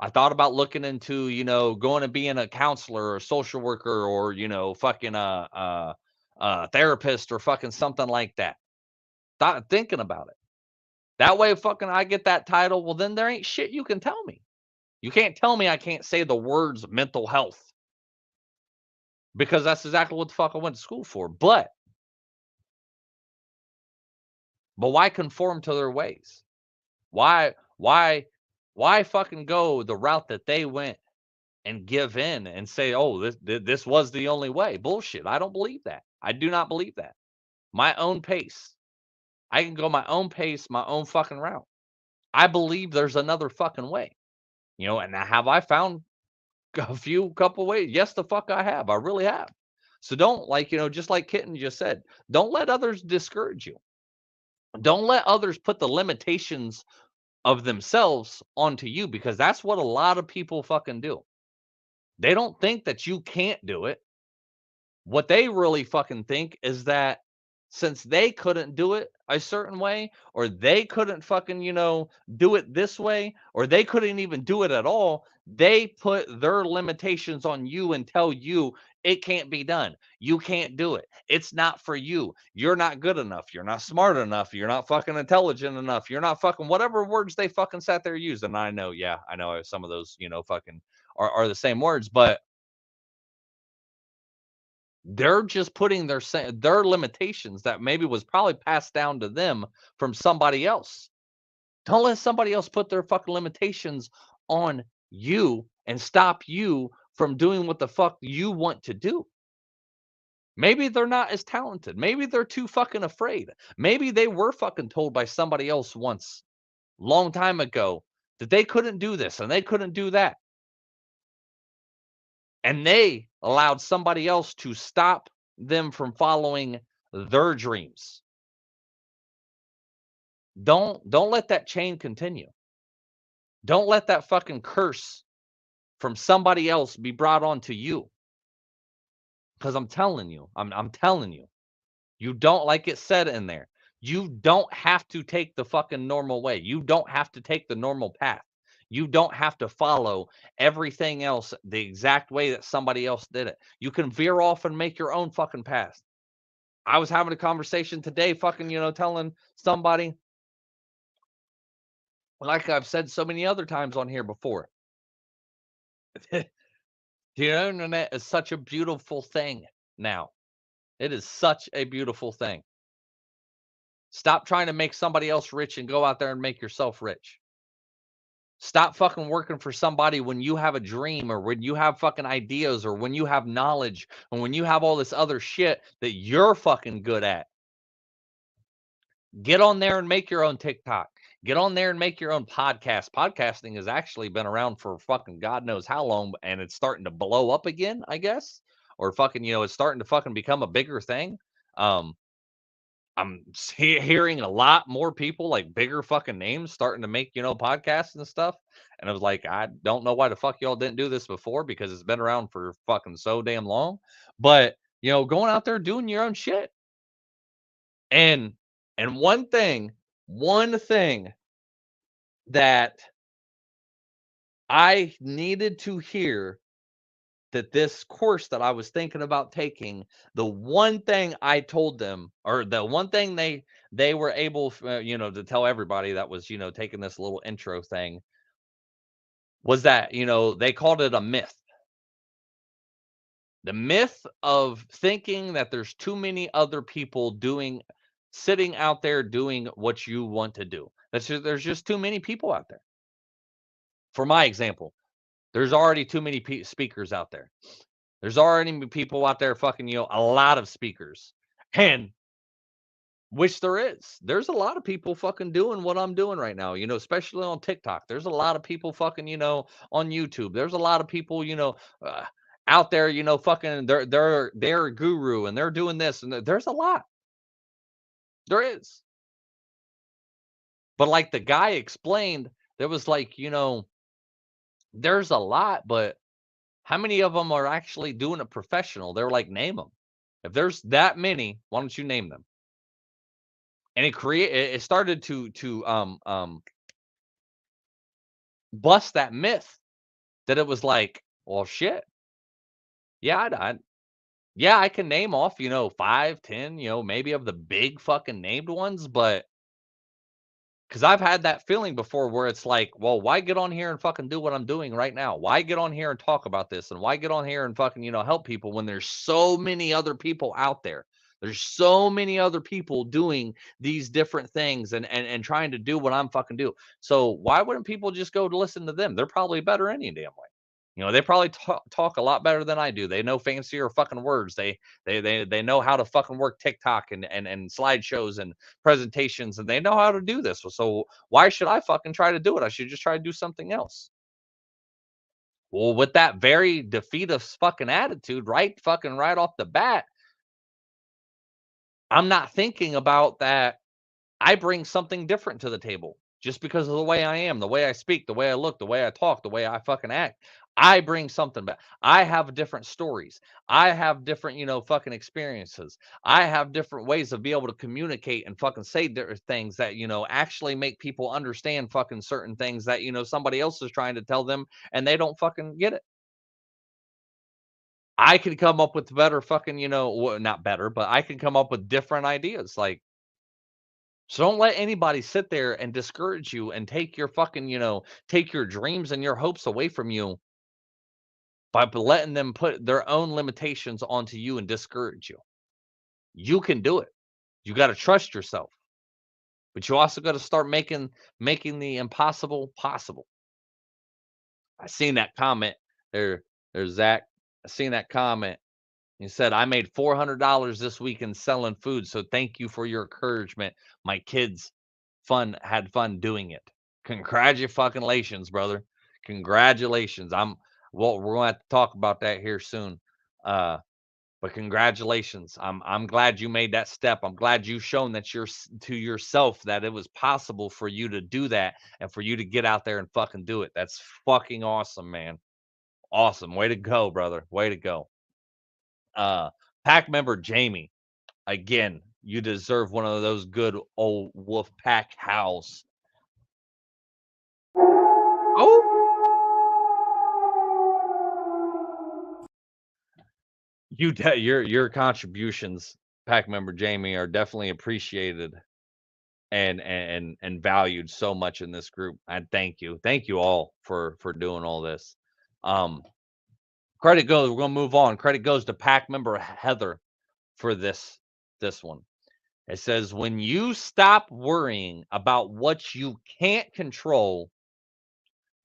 I thought about looking into, going and being a counselor or a social worker or, fucking a therapist or fucking something like that. Thought thinking about it. That way, fucking, I get that title. Well, then there ain't shit you can tell me. You can't tell me I can't say the words mental health, because that's exactly what the fuck I went to school for. But why conform to their ways? Why fucking go the route that they went and give in and say, "Oh, this was the only way." Bullshit. I don't believe that. I do not believe that. My own pace. I can go my own pace, my own fucking route. I believe there's another fucking way. And have I found a couple ways? Yes, the fuck I have. I really have. So don't, like, just like Kitten just said, don't let others discourage you. Don't let others put the limitations of themselves onto you, because that's what a lot of people fucking do. They don't think that you can't do it. What they really fucking think is that since they couldn't do it a certain way, or they couldn't fucking, do it this way, or they couldn't even do it at all, they put their limitations on you and tell you it can't be done. You can't do it. It's not for you. You're not good enough. You're not smart enough. You're not fucking intelligent enough. You're not fucking whatever words they fucking sat there used. And I know, yeah, I know some of those, fucking are the same words, but they're just putting their limitations that maybe was probably passed down to them from somebody else. Don't let somebody else put their fucking limitations on you and stop you from doing what the fuck you want to do. Maybe they're not as talented. Maybe they're too fucking afraid. Maybe they were fucking told by somebody else once, long time ago, that they couldn't do this and they couldn't do that. And they allowed somebody else to stop them from following their dreams. Don't let that chain continue. Don't let that fucking curse from somebody else be brought on to you. Because I'm telling you, I'm telling you, you don't, like it said in there, you don't have to take the fucking normal way. You don't have to take the normal path. You don't have to follow everything else the exact way that somebody else did it. You can veer off and make your own fucking path. I was having a conversation today, fucking, telling somebody, like I've said so many other times on here before, the internet is such a beautiful thing now. It is such a beautiful thing. Stop trying to make somebody else rich and go out there and make yourself rich. Stop fucking working for somebody when you have a dream or when you have fucking ideas or when you have knowledge and when you have all this other shit that you're fucking good at. Get on there and make your own TikTok. Get on there and make your own podcast. Podcasting has actually been around for fucking God knows how long, and it's starting to blow up again, I guess. Or fucking, it's starting to fucking become a bigger thing. Um, I'm hearing a lot more people, like bigger fucking names, starting to make, podcasts and stuff. And I was like, I don't know why the fuck y'all didn't do this before, because it's been around for fucking so damn long. But, going out there doing your own shit. And one thing that I needed to hear, that this course that I was thinking about taking, the one thing I told them, or the one thing they were able, to tell everybody that was, taking this little intro thing, was that, they called it a myth. The myth of thinking that there's too many other people sitting out there doing what you want to do. There's just too many people out there. For my example, there's already too many speakers out there. There's already people out there fucking, a lot of speakers. And which there is. There's a lot of people fucking doing what I'm doing right now, especially on TikTok. There's a lot of people fucking, on YouTube. There's a lot of people, out there, fucking they're a guru and they're doing this, and there's a lot. There is. But like the guy explained, there was like, there's a lot, but how many of them are actually doing it professional? They're like, name them. If there's that many, why don't you name them? And it started to bust that myth that it was like, well, shit. Yeah, yeah, I can name off, 5, 10, maybe of the big fucking named ones, but because I've had that feeling before where it's like, well, why get on here and fucking do what I'm doing right now? Why get on here and talk about this? And why get on here and fucking, help people when there's so many other people out there? There's so many other people doing these different things and trying to do what I'm fucking do. So why wouldn't people just go to listen to them? They're probably better any damn way. They probably talk a lot better than I do. They know fancier fucking words. They know how to fucking work TikTok and slideshows and presentations, and they know how to do this. So why should I fucking try to do it? I should just try to do something else. Well, with that very defeatist fucking attitude, right off the bat, I'm not thinking about that. I bring something different to the table just because of the way I am, the way I speak, the way I look, the way I talk, the way I fucking act. I bring something back. I have different stories. I have different, fucking experiences. I have different ways of being able to communicate and fucking say different things that, actually make people understand fucking certain things that, somebody else is trying to tell them and they don't fucking get it. I could come up with better fucking, not better, but I can come up with different ideas. Like, so don't let anybody sit there and discourage you and take your fucking, take your dreams and your hopes away from you by letting them put their own limitations onto you and discourage you. You can do it. You got to trust yourself, but you also got to start making the impossible possible. I seen that comment there. There's Zach. I seen that comment. He said, I made $400 this weekend selling food. So thank you for your encouragement. My kids had fun doing it. Congratulations, brother. Congratulations. We're gonna have to talk about that here soon. But congratulations. I'm glad you made that step. I'm glad you've shown that to yourself that it was possible for you to do that and for you to get out there and fucking do it. That's fucking awesome, man. Awesome. Way to go, brother. Way to go. Pack member Jamie, again, you deserve one of those good old wolf pack howls. Oh, Your contributions, pack member Jamie, are definitely appreciated and valued so much in this group. And thank you all for doing all this. Um, Credit goes. We're gonna move on. Credit goes to pack member Heather for this one. It says, when you stop worrying about what you can't control,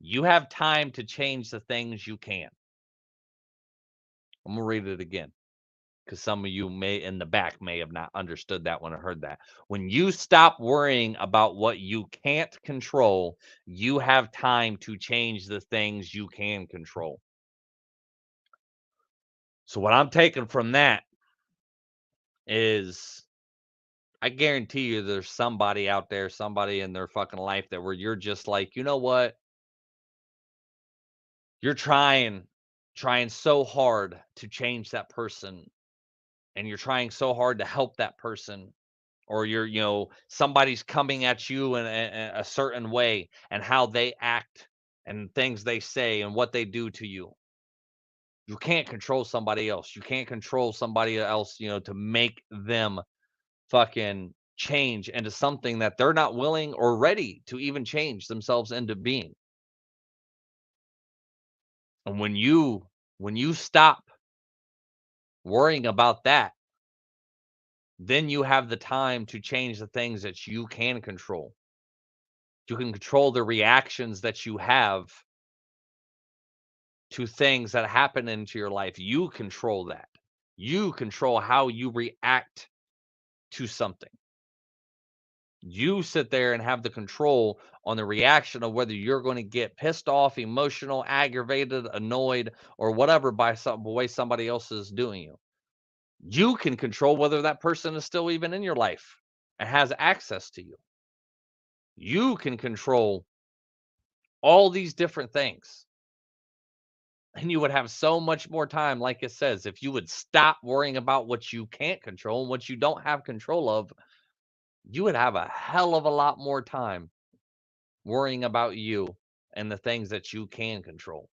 you have time to change the things you can. I'm gonna read it again, because some of you may in the back may have not understood that when I heard that. When you stop worrying about what you can't control, you have time to change the things you can control. So what I'm taking from that is, I guarantee you there's somebody out there, somebody in their fucking life that where you're just like, you know what? You're trying so hard to change that person, and you're trying so hard to help that person, or somebody's coming at you in a certain way, and how they act and things they say and what they do to you. You can't control somebody else. You can't control somebody else, to make them fucking change into something that they're not willing or ready to even change themselves into being. And when you stop worrying about that, then you have the time to change the things that you can control. You can control the reactions that you have to things that happen into your life. You control that. You control how you react to something. You sit there and have the control on the reaction of whether you're going to get pissed off, emotional, aggravated, annoyed, or whatever by the way somebody else is doing you. You can control whether that person is still even in your life and has access to you. You can control all these different things. And you would have so much more time, like it says, if you would stop worrying about what you can't control and what you don't have control of, you would have a hell of a lot more time worrying about you and the things that you can control,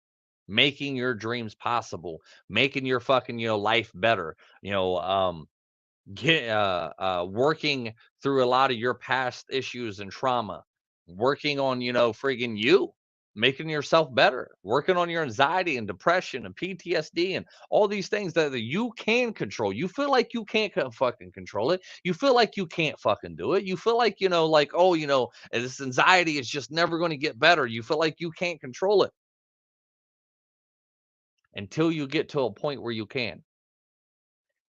making your dreams possible, making your fucking, life better, working through a lot of your past issues and trauma, working on, friggin' you, making yourself better, working on your anxiety and depression and PTSD and all these things that you can control. You feel like you can't fucking control it. You feel like you can't fucking do it. You feel like, like, oh, this anxiety is just never going to get better. You feel like you can't control it until you get to a point where you can.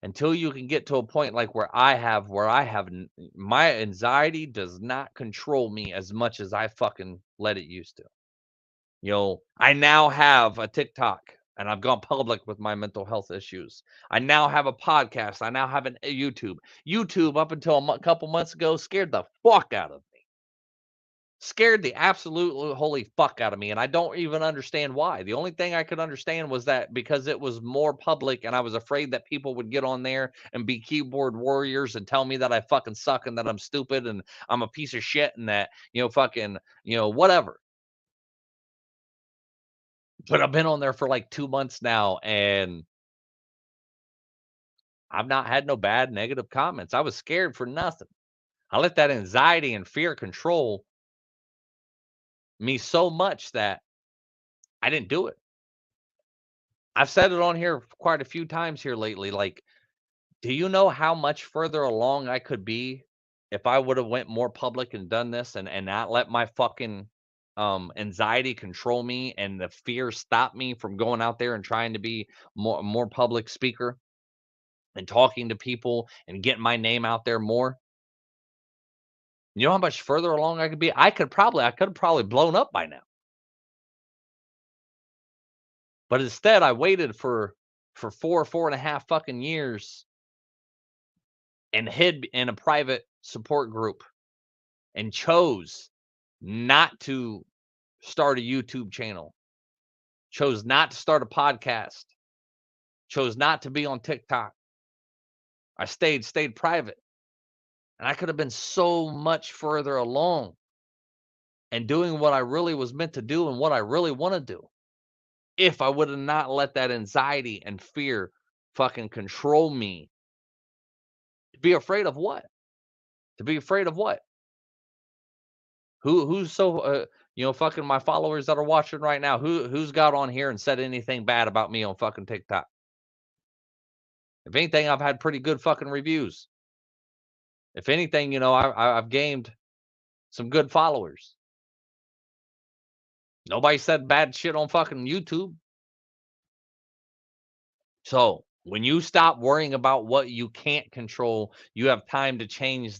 Until you can get to a point like where I have my anxiety does not control me as much as I fucking let it used to. I now have a TikTok, and I've gone public with my mental health issues. I now have a podcast. I now have a YouTube. YouTube, up until a couple months ago, scared the fuck out of me. Scared the absolute holy fuck out of me, and I don't even understand why. The only thing I could understand was that because it was more public, and I was afraid that people would get on there and be keyboard warriors and tell me that I fucking suck and that I'm stupid and I'm a piece of shit and that, fucking, whatever. But I've been on there for like 2 months now, and I've not had no bad negative comments. I was scared for nothing. I let that anxiety and fear control me so much that I didn't do it. I've said it on here quite a few times here lately. Like, do you know how much further along I could be if I would have went more public and done this and not let my fucking anxiety control me and the fear stop me from going out there and trying to be more public speaker and talking to people and getting my name out there more? You know how much further along I could be? I could have probably blown up by now. But instead I waited for 4.5 fucking years and hid in a private support group and chose not to start a YouTube channel, chose not to start a podcast, chose not to be on TikTok. I stayed private. And I could have been so much further along and doing what I really was meant to do and what I really want to do if I would have not let that anxiety and fear fucking control me. To be afraid of what? To be afraid of what? Who's so fucking my followers that are watching right now, who's got on here and said anything bad about me on fucking TikTok? If anything, I've had pretty good fucking reviews. If anything, I've gained some good followers. Nobody said bad shit on fucking YouTube. So when you stop worrying about what you can't control, you have time to change.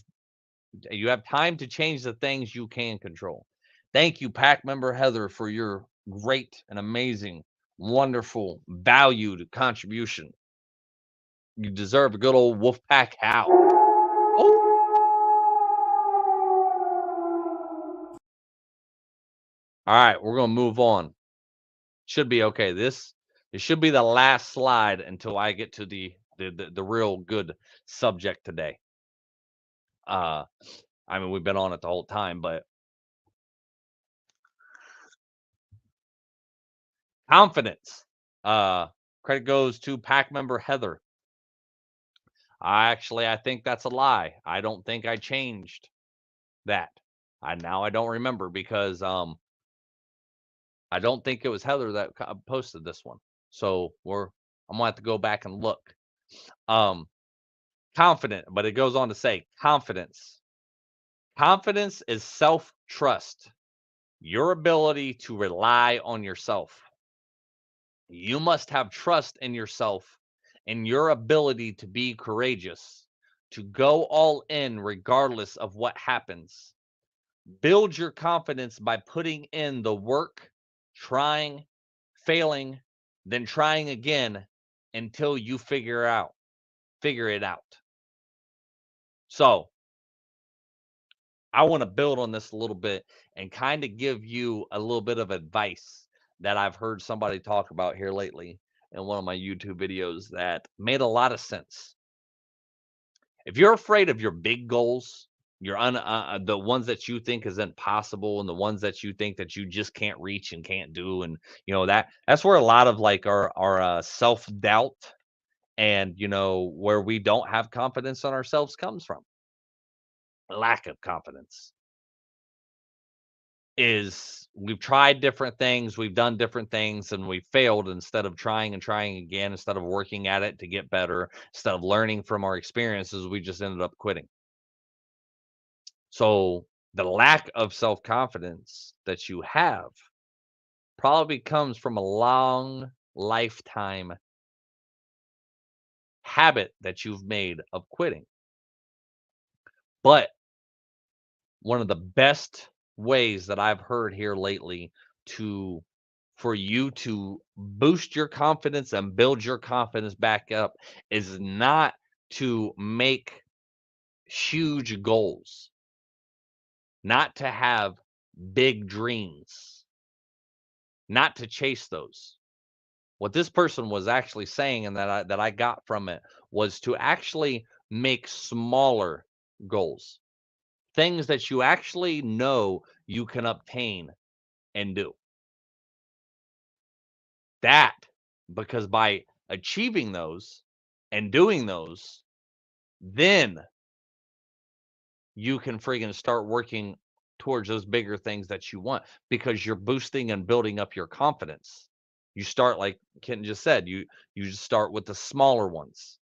You have time to change the things you can control. Thank you, PAC member Heather, for your great and amazing, wonderful, valued contribution. You deserve a good old wolf pack howl. Oh. All right, we're gonna move on. Should be okay. It should be the last slide until I get to the real good subject today. I mean, we've been on it the whole time, but confidence. Credit goes to PAC member Heather. I think that's a lie. I don't think I changed that. I don't remember because I don't think it was Heather that posted this one. So I'm gonna have to go back and look. Um, confident, but it goes on to say confidence. Confidence is self-trust, your ability to rely on yourself. You must have trust in yourself and your ability to be courageous, to go all in regardless of what happens. Build your confidence by putting in the work, trying, failing, then trying again until you figure it out. So, I want to build on this a little bit and kind of give you a little bit of advice that I've heard somebody talk about here lately in one of my YouTube videos that made a lot of sense. If you're afraid of your big goals, the ones that you think is impossible and the ones that you think that you just can't reach and can't do, and that's where a lot of like our self-doubt and where we don't have confidence in ourselves comes from. Lack of confidence. Is we've tried different things, we've done different things, and we failed instead of trying and trying again, instead of working at it to get better, instead of learning from our experiences, we just ended up quitting. So the lack of self-confidence that you have probably comes from a long lifetime habit that you've made of quitting. But one of the best ways that I've heard here lately to for you to boost your confidence and build your confidence back up is not to make huge goals, not to have big dreams, not to chase those. What this person was actually saying and that I got from it was to actually make smaller goals. Things that you actually know you can obtain and do. That because by achieving those and doing those, then you can friggin' start working towards those bigger things that you want because you're boosting and building up your confidence. You start like Ken just said, you just start with the smaller ones.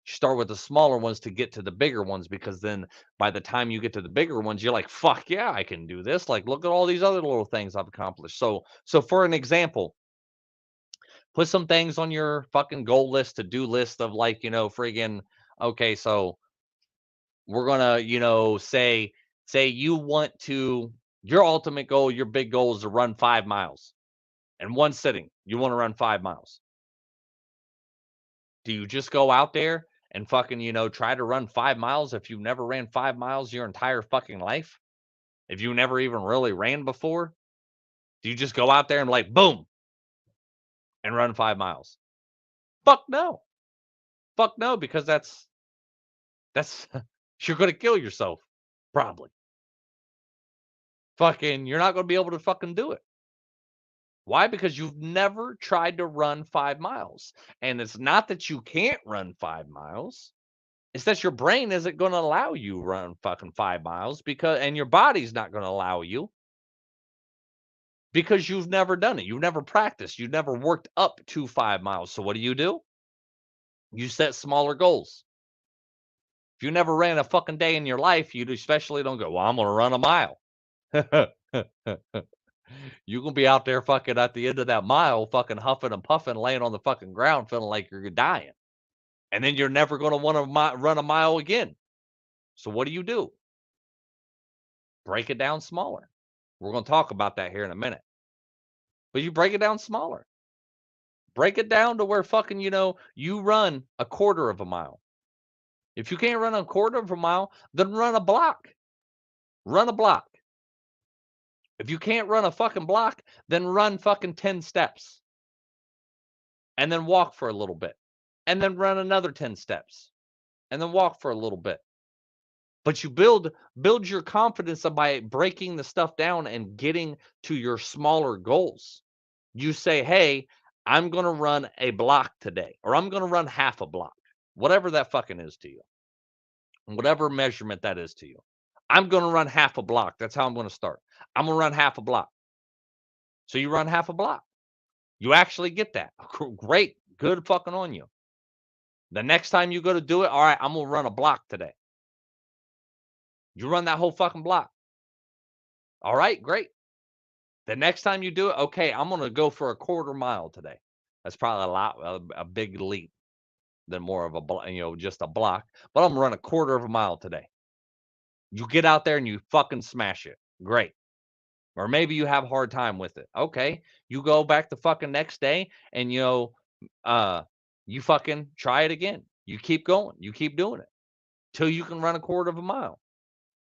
You start with the smaller ones to get to the bigger ones because then by the time you get to the bigger ones, you're like, fuck yeah, I can do this. Like, look at all these other little things I've accomplished. So for an example, put some things on your fucking goal list, to do list of like, friggin' okay, so we're gonna, say you want to your ultimate goal, your big goal is to run 5 miles in one sitting. You want to run 5 miles. Do you just go out there and fucking, try to run 5 miles if you've never ran 5 miles your entire fucking life? If you never even really ran before? Do you just go out there and like boom and run 5 miles? Fuck no. Fuck no, because that's you're gonna kill yourself. Probably. Fucking you're not gonna be able to fucking do it. Why? Because you've never tried to run 5 miles. And it's not that you can't run 5 miles. It's that your brain isn't going to allow you run fucking 5 miles and your body's not going to allow you because you've never done it. You've never practiced. You've never worked up to 5 miles. So what do? You set smaller goals. If you never ran a fucking day in your life, you especially don't go, well, I'm going to run a mile. You gonna be out there fucking at the end of that mile, fucking huffing and puffing, laying on the fucking ground, feeling like you're dying. And then you're never gonna want to run a mile again. So what do? Break it down smaller. We're gonna talk about that here in a minute. But you break it down smaller. Break it down to where fucking, you run a quarter of a mile. If you can't run a quarter of a mile, then run a block. Run a block. If you can't run a fucking block, then run fucking 10 steps. And then walk for a little bit. And then run another 10 steps. And then walk for a little bit. But you build your confidence by breaking the stuff down and getting to your smaller goals. You say, "Hey, I'm going to run a block today, or I'm going to run half a block." Whatever that fucking is to you. Whatever measurement that is to you. I'm going to run half a block. That's how I'm going to start. I'm going to run half a block. So you run half a block. You actually get that. Great. Good fucking on you. The next time you go to do it, all right, I'm going to run a block today. You run that whole fucking block. All right, great. The next time you do it, okay, I'm going to go for a quarter mile today. That's probably a big leap than more of just a block. But I'm going to run a quarter of a mile today. You get out there and you fucking smash it. Great. Or maybe you have a hard time with it. Okay. You go back the fucking next day and, you fucking try it again. You keep going. You keep doing it till you can run a quarter of a mile.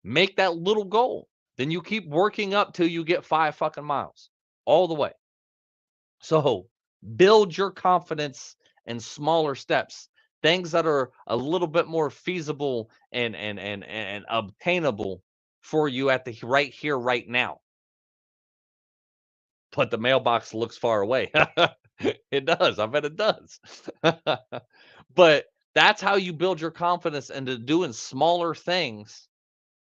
Make that little goal. Then you keep working up till you get 5 fucking miles all the way. So build your confidence in smaller steps, things that are a little bit more feasible and obtainable for you at the right here, right now. But the mailbox looks far away. It does. I bet it does. But that's how you build your confidence into doing smaller things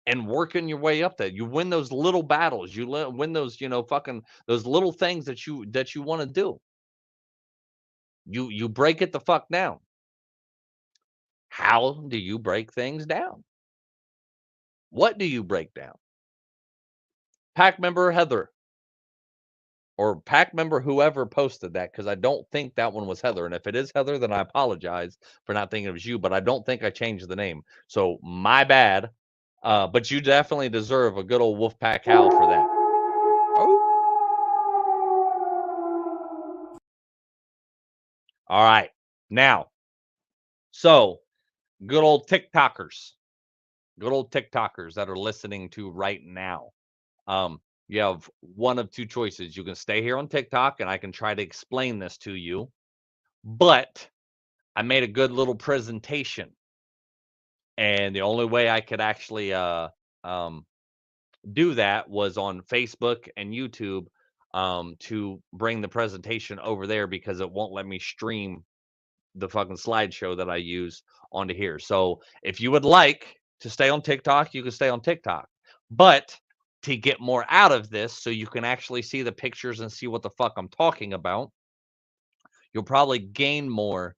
and working your way up there. You win those little battles. You win those, fucking those little things that you want to do. You break it the fuck down. How do you break things down? What do you break down? Pack member Heather or pack member whoever posted that, because I don't think that one was Heather. And if it is Heather, then I apologize for not thinking it was you, but I don't think I changed the name. So my bad. But you definitely deserve a good old Wolfpack howl for that. Oh. All right. Now, so good old TikTokers that are listening to right now. You have one of two choices. You can stay here on TikTok and I can try to explain this to you, but I made a good little presentation. And the only way I could actually do that was on Facebook and YouTube to bring the presentation over there because it won't let me stream the fucking slideshow that I use onto here. So if you would like to stay on TikTok, you can stay on TikTok. But to get more out of this, so you can actually see the pictures and see what the fuck I'm talking about, you'll probably gain more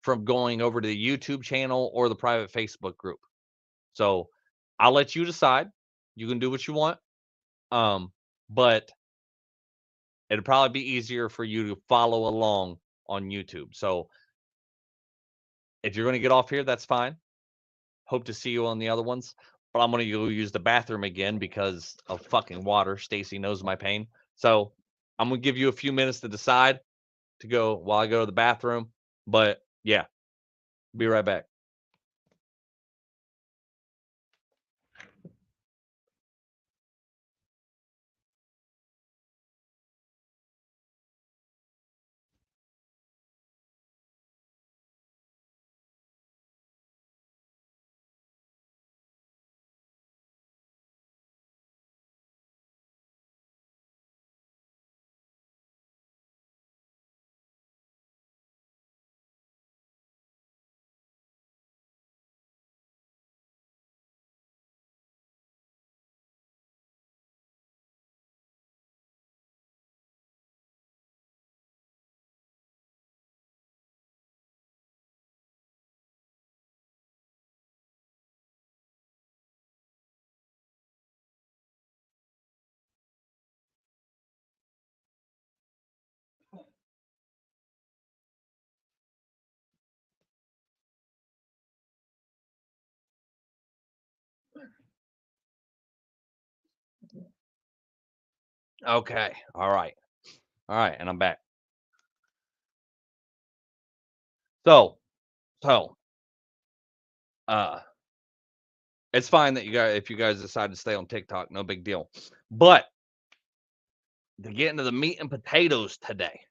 from going over to the YouTube channel or the private Facebook group. So I'll let you decide. You can do what you want. But it'd probably be easier for you to follow along on YouTube. So if you're going to get off here, that's fine. Hope to see you on the other ones. But I'm going to go use the bathroom again because of fucking water. Stacy knows my pain. So I'm going to give you a few minutes to decide to go while I go to the bathroom. But yeah, be right back. Okay. All right. All right. And I'm back. So, so, uh, it's fine that if you guys decide to stay on TikTok, no big deal. But to get into the meat and potatoes today,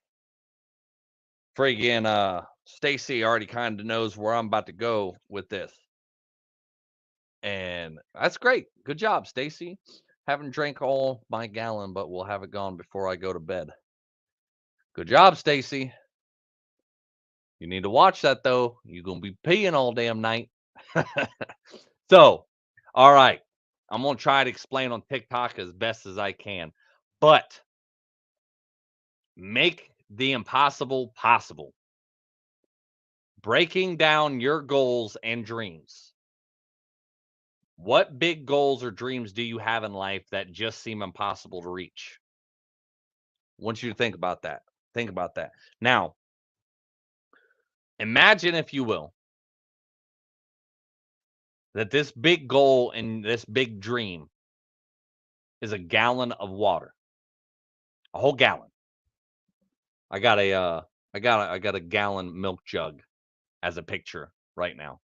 friggin' Stacy already kind of knows where I'm about to go with this. And that's great. Good job, Stacy. Haven't drank all my gallon, but we'll have it gone before I go to bed. Good job, Stacy. You need to watch that though. You're gonna be peeing all damn night. So, all right. I'm gonna try to explain on TikTok as best as I can. But make the impossible possible. Breaking down your goals and dreams. What big goals or dreams do you have in life that just seem impossible to reach? I want you to think about that. Think about that. Now, imagine, if you will, that this big goal and this big dream is a gallon of water, a whole gallon. I got a, I got a gallon milk jug as a picture right now.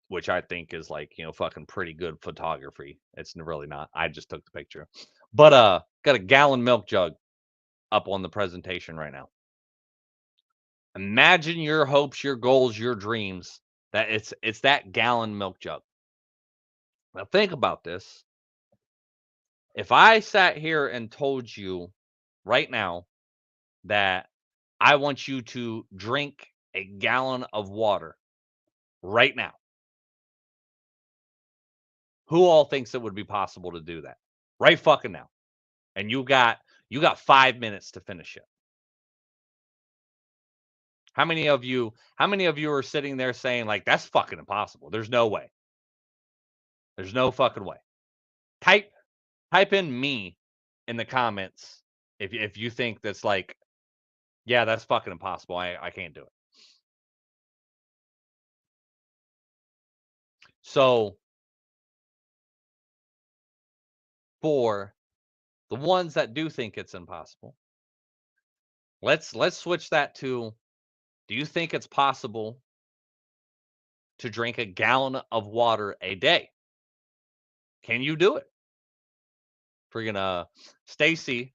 Which I think is like, fucking pretty good photography. It's really not. I just took the picture. But got a gallon milk jug up on the presentation right now. Imagine your hopes, your goals, your dreams that it's that gallon milk jug. Now think about this. If I sat here and told you right now that I want you to drink a gallon of water right now, who all thinks it would be possible to do that? Right fucking now. And you got 5 minutes to finish it. How many of you are sitting there saying like that's fucking impossible? There's no way. There's no fucking way. Type type in me in the comments if you think that's like, yeah, that's fucking impossible. I can't do it. So for the ones that do think it's impossible, let's switch that to, do you think it's possible to drink a gallon of water a day? Can you do it? Friggin' Stacy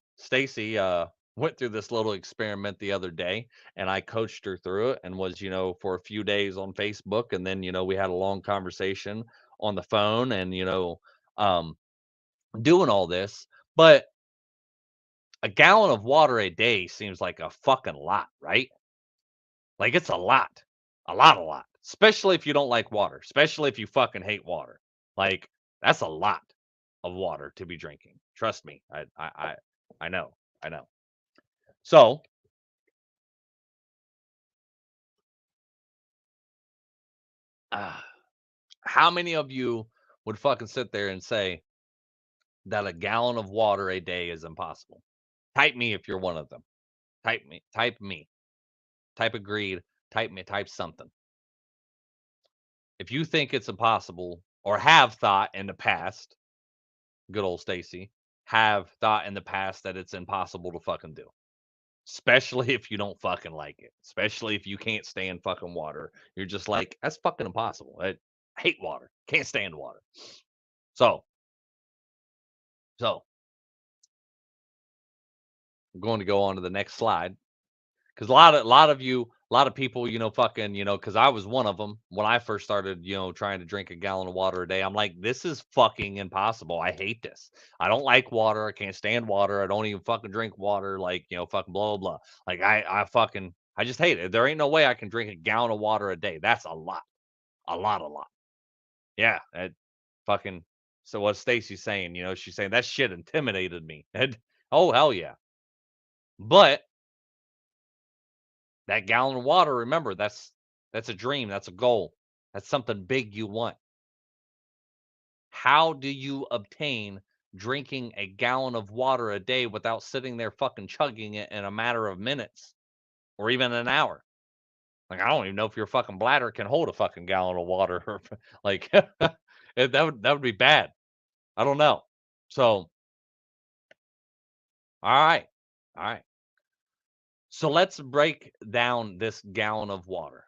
went through this little experiment the other day, and I coached her through it and was, for a few days on Facebook, and then, we had a long conversation on the phone and, um doing all this. But a gallon of water a day seems like a fucking lot, right? Like it's a lot. A lot. Especially if you don't like water, especially if you fucking hate water. Like that's a lot of water to be drinking. Trust me. I know. I know. So, uh, how many of you would fucking sit there and say that a gallon of water a day is impossible? Type me if you're one of them. Type me. Type me. Type agreed. Type me. Type something. If you think it's impossible or have thought in the past, good old Stacy, have thought in the past that it's impossible to fucking do. Especially if you don't fucking like it. Especially if you can't stand fucking water. You're just like, that's fucking impossible. I hate water. Can't stand water. So, so I'm going to go on to the next slide. Because a lot of people, fucking, because I was one of them when I first started, trying to drink a gallon of water a day. I'm like, this is fucking impossible. I hate this. I don't like water. I can't stand water. I don't even fucking drink water. Like, fucking blah, blah, blah. Like, I just hate it. There ain't no way I can drink a gallon of water a day. That's a lot. A lot, a lot. Yeah. It fucking, so what Stacy's saying, she's saying that shit intimidated me. And, oh, hell yeah. But that gallon of water, remember, that's a dream, that's a goal. That's something big you want. How do you obtain drinking a gallon of water a day without sitting there fucking chugging it in a matter of minutes or even an hour? Like, I don't even know if your fucking bladder can hold a fucking gallon of water. Like, that would be bad. I don't know. So All right. All right. So let's break down this gallon of water.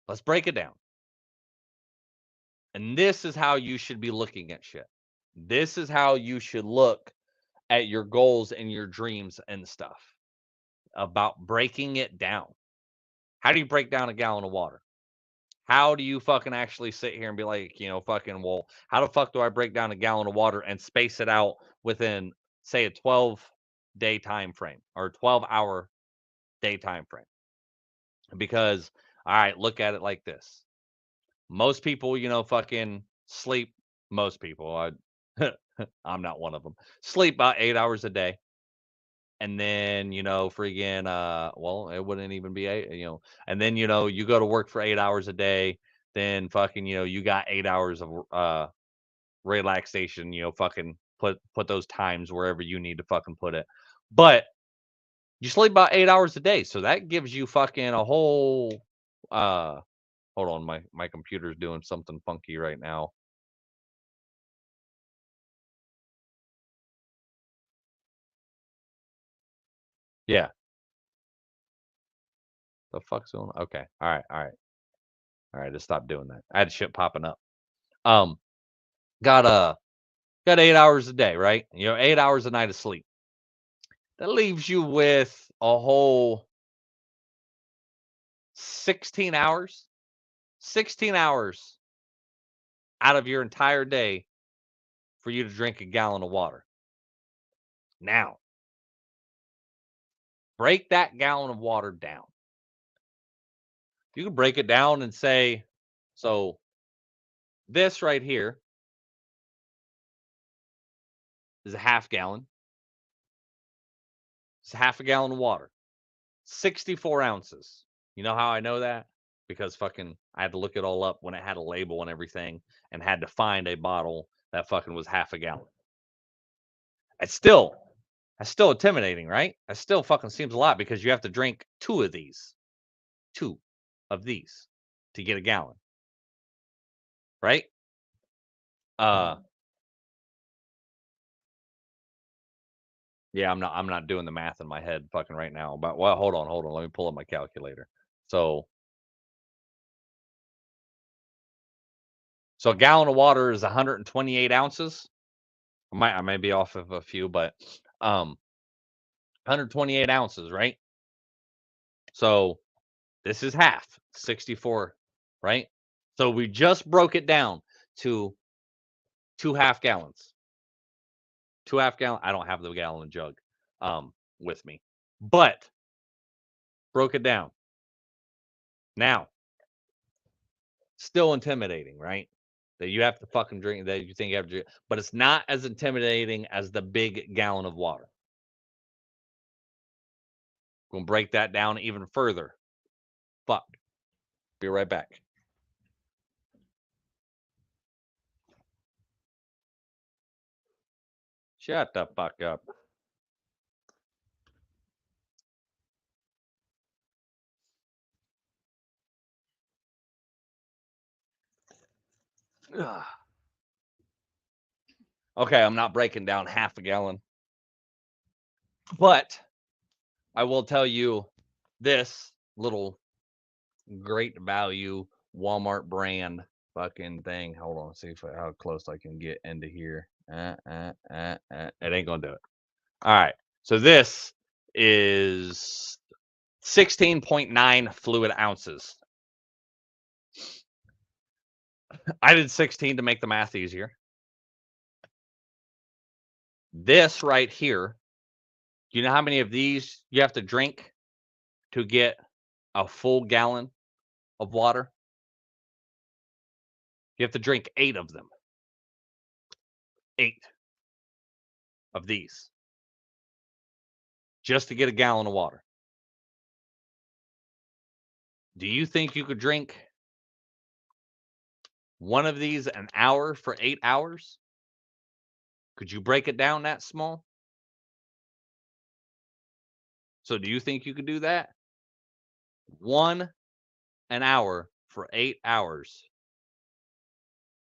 Let's break it down. And this is how you should be looking at shit. This is how you should look at your goals and your dreams and stuff about breaking it down. How do you break down a gallon of water? How do you fucking actually sit here and be like, fucking, well, how the fuck do I break down a gallon of water and space it out within, say, a 12-day time frame or 12-hour day time frame? Because, all right, look at it like this. Most people, fucking sleep. Most people, I'm not one of them. Sleep about 8 hours a day. And then, freaking, well, it wouldn't even be eight, and then, you go to work for 8 hours a day. Then fucking, you got 8 hours of relaxation, fucking put those times wherever you need to fucking put it. But you sleep about 8 hours a day. So that gives you fucking a whole, hold on, my computer's doing something funky right now. Yeah. The fuck's going on? Okay. All right. All right. All right. Just stop doing that. I had shit popping up. Um, got got 8 hours a day, right? 8 hours a night of sleep. That leaves you with a whole 16 hours. 16 hours out of your entire day for you to drink a gallon of water. Now, break that gallon of water down. You can break it down and say, so this right here is a half gallon. It's half a gallon of water. 64 ounces. You know how I know that? Because fucking I had to look it all up when it had a label and everything and had to find a bottle that fucking was half a gallon. It's still that's still intimidating, right? That still fucking seems a lot because you have to drink two of these to get a gallon, right? Uh yeah, I'm not doing the math in my head fucking right now. But well, hold on. Let me pull up my calculator. So so a gallon of water is 128 ounces. I may be off of a few, but 128 ounces, right? So this is half, 64, right? So we just broke it down to 2 half gallons. 2 half gallon. I don't have the gallon jug with me, but broke it down. Now, still intimidating, right? That you have to fucking drink, that you think you have to drink, but it's not as intimidating as the big gallon of water. We'll break that down even further. Fuck. Be right back. Shut the fuck up. Ugh. Okay, I'm not breaking down half a gallon, but I will tell you this little great value Walmart brand fucking thing. Hold on, see how close I can get into here. It ain't gonna do it. All right, so this is 16.9 fluid ounces. I did 16 to make the math easier. This right here, do you know how many of these you have to drink to get a full gallon of water? You have to drink 8 of them. 8 of these just to get a gallon of water. Do you think you could drink one of these an hour for 8 hours? Could you break it down that small? So do you think you could do that? One an hour for 8 hours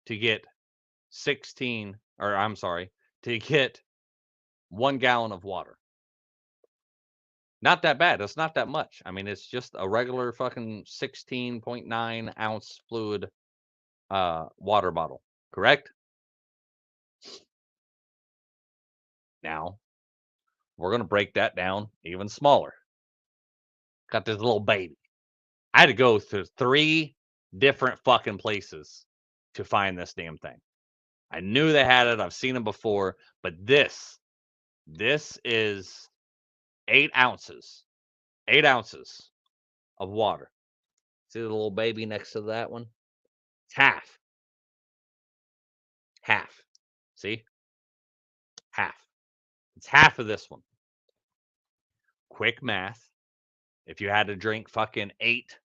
to get 16, or I'm sorry, to get 1 gallon of water. Not that bad. It's not that much. I mean, it's just a regular fucking 16.9 ounce fluid water bottle, correct? Now, we're going to break that down even smaller. Got this little baby. I had to go to 3 different fucking places to find this damn thing. I knew they had it. I've seen them before, but this is 8 ounces. 8 ounces of water. See the little baby next to that one? It's half. Half. See? Half. It's half of this one. Quick math. If you had to drink fucking 8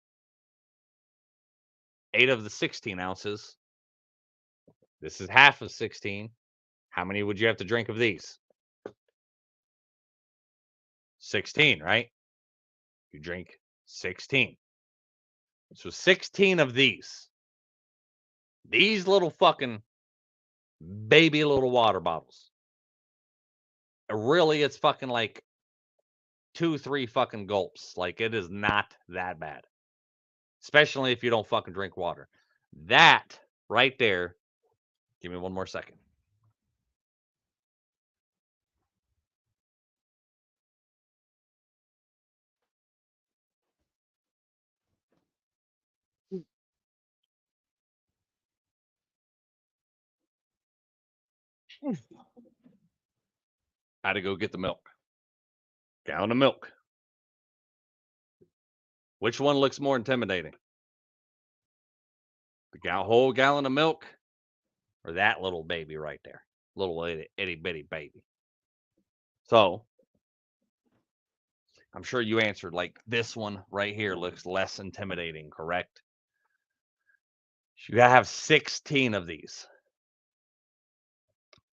of the 16 ounces, this is half of 16. How many would you have to drink of these? 16, right? You drink 16. So 16 of these. These little fucking baby little water bottles. Really, it's fucking like 2, 3 fucking gulps. Like, it is not that bad. Especially if you don't fucking drink water. That right there. Give me one more second. Had to go get the milk. Gallon of milk. Which one looks more intimidating? The whole gallon of milk or that little baby right there? Little itty bitty baby. So, I'm sure you answered like this one right here looks less intimidating, correct? You gotta have 16 of these.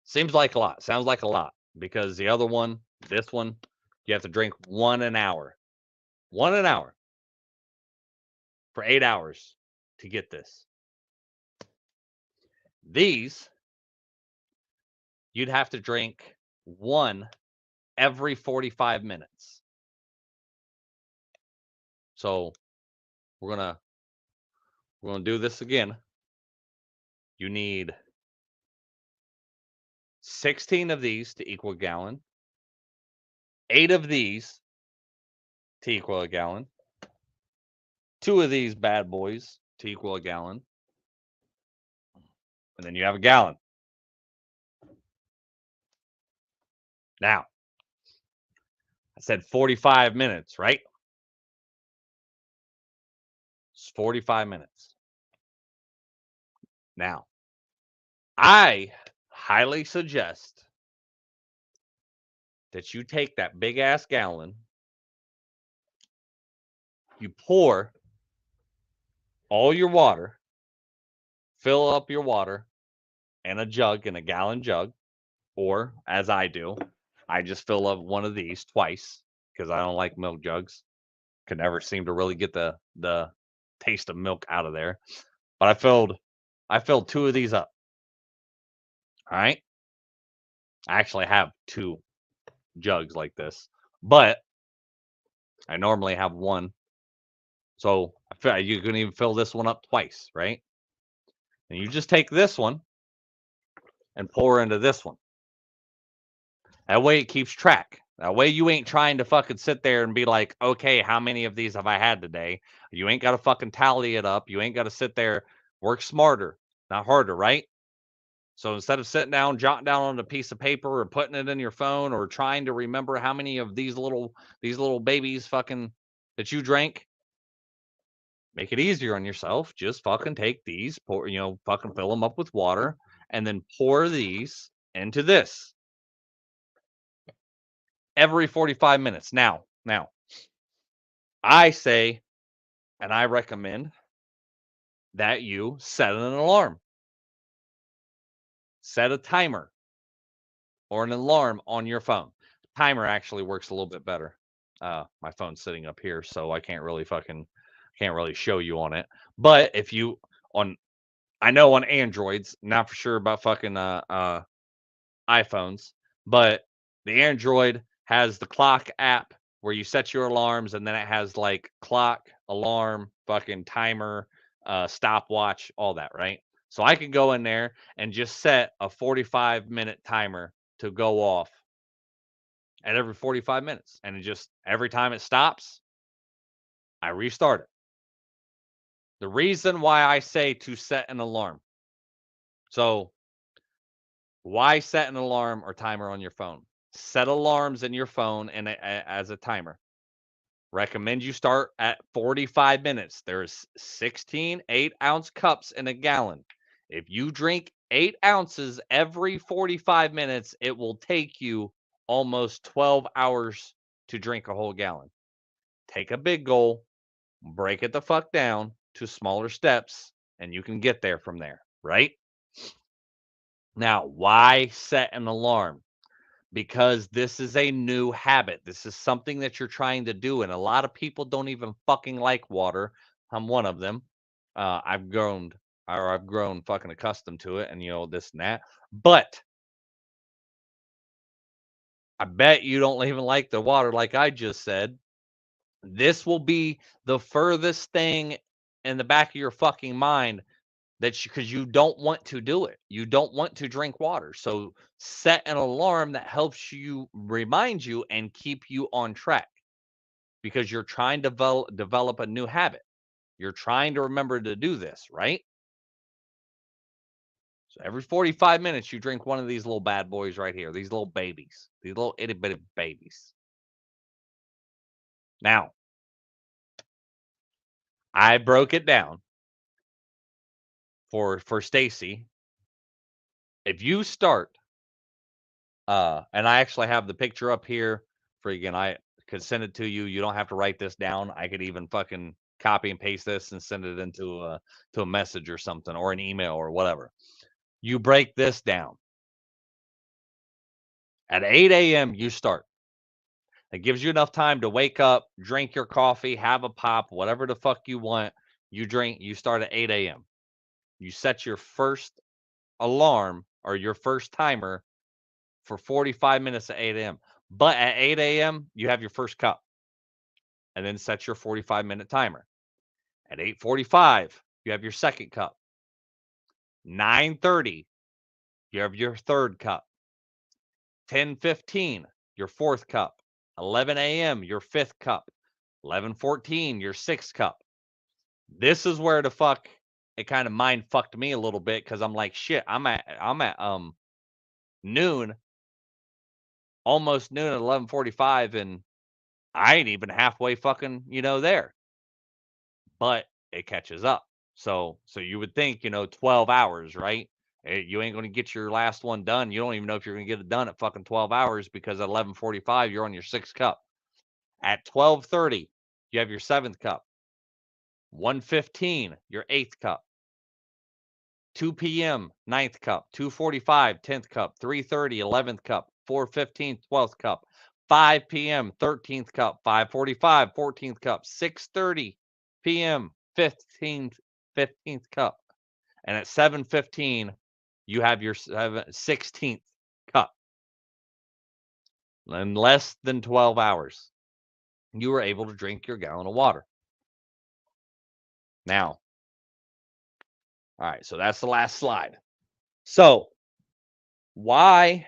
Seems like a lot. Sounds like a lot because the other one, this one, you have to drink 1 an hour. 1 an hour for 8 hours to get this. These, you'd have to drink 1 every 45 minutes. So we're gonna do this again. You need 16 of these to equal a gallon. 8 of these to equal a gallon. 2 of these bad boys to equal a gallon. And then you have a gallon. Now, I said 45 minutes, right? It's 45 minutes. Now, I highly suggest that you take that big ass gallon, you pour all your water, fill up your water in a jug, in a gallon jug, or as I do, I just fill up one of these twice because I don't like milk jugs. Could never seem to really get the taste of milk out of there. But I filled 2 of these up. All right. I actually have 2 jugs like this, but I normally have 1. So you can even fill this one up twice, right? And you just take this one and pour into this one. That way it keeps track. That way you ain't trying to fucking sit there and be like, okay, how many of these have I had today? You ain't got to fucking tally it up. You ain't got to sit there. Work smarter, not harder, right? So instead of sitting down, jotting down on a piece of paper or putting it in your phone or trying to remember how many of these little babies fucking that you drank, make it easier on yourself. Just fucking take these, pour, fucking fill them up with water and then pour these into this every 45 minutes. Now, I say, and I recommend that you set an alarm. Set a timer or an alarm on your phone. Timer actually works a little bit better. My phone's sitting up here, so I can't really show you on it. But if you I know on Androids, not for sure about fucking iPhones, but the Android has the clock app where you set your alarms and then it has like clock, alarm, fucking timer, stopwatch, all that, right? So I can go in there and just set a 45-minute timer to go off at every 45 minutes. And it just, every time it stops, I restart it. The reason why I say to set an alarm. So, why set an alarm or timer on your phone? Set alarms in your phone and as a timer. Recommend you start at 45 minutes. There's 16 8-ounce cups in a gallon. If you drink 8 ounces every 45 minutes, it will take you almost 12 hours to drink a whole gallon. Take a big goal, break it the fuck down to smaller steps, and you can get there from there, right? Now, why set an alarm? Because this is a new habit. This is something that you're trying to do, and a lot of people don't even fucking like water. I'm one of them. I've grown fucking accustomed to it, and this and that. But I bet you don't even like the water, like I just said. This will be the furthest thing in the back of your fucking mind because you don't want to do it. You don't want to drink water. So set an alarm that helps you remind you and keep you on track because you're trying to develop a new habit. You're trying to remember to do this, right? So every 45 minutes, you drink one of these little bad boys right here, these little babies, these little itty bitty babies. Now, I broke it down for Stacy. If you start, and I actually have the picture up here for again, I could send it to you. You don't have to write this down. I could even fucking copy and paste this and send it into to a message or something or an email or whatever. You break this down. At 8 a.m., you start. It gives you enough time to wake up, drink your coffee, have a pop, whatever the fuck you want. You drink, you start at 8 a.m. You set your first alarm or your first timer for 45 minutes at 8 a.m. But at 8 a.m., you have your first cup and then set your 45-minute timer. At 8:45, you have your second cup. 9:30, you have your third cup. 10:15, your fourth cup. 11 a.m., your fifth cup. 11:14, your sixth cup. This is where the fuck it kind of mind fucked me a little bit because I'm like, shit, I'm at noon, almost noon at 11:45, and I ain't even halfway fucking, there. But it catches up. So you would think, 12 hours, right? You ain't going to get your last one done. You don't even know if you're going to get it done at fucking 12 hours because at 11:45 you're on your sixth cup. At 12:30 you have your seventh cup. 1:15 your eighth cup. 2 p.m. ninth cup. 2:45 10th cup. 3:30 11th cup. 4:15 12th cup. 5 p.m. 13th cup. 5:45 14th cup. 6:30 p.m. 15th cup. And at 7:15 you have your 16th cup. In less than 12 hours, you were able to drink your gallon of water. Now, all right, so that's the last slide. So, why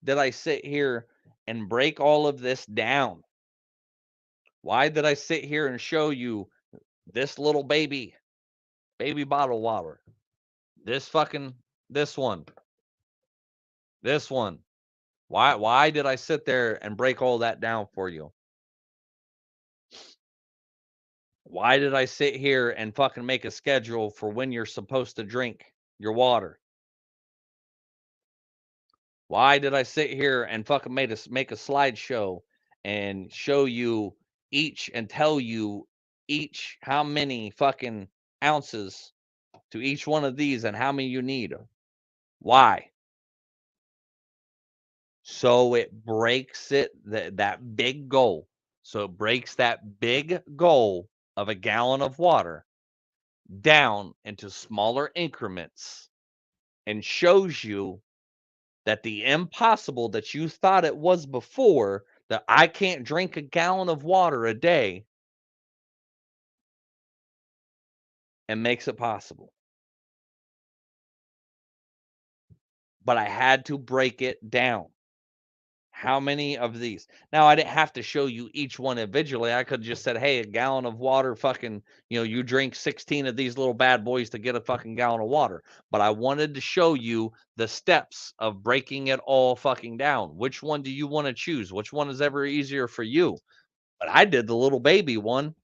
did I sit here and break all of this down? Why did I sit here and show you this little baby bottle water? This fucking, this one. Why did I sit there and break all that down for you? Why did I sit here and fucking make a schedule for when you're supposed to drink your water? Why did I sit here and fucking make a slideshow and show you each and tell you each how many fucking ounces to each one of these and how many you need? Why? So it breaks that big goal. So it breaks that big goal of a gallon of water down into smaller increments and shows you that the impossible that you thought it was before that I can't drink a gallon of water a day and makes it possible. But I had to break it down. How many of these? Now, I didn't have to show you each one individually. I could have just said, hey, a gallon of water, fucking, you drink 16 of these little bad boys to get a fucking gallon of water. But I wanted to show you the steps of breaking it all fucking down. Which one do you want to choose? Which one is ever easier for you? But I did the little baby one.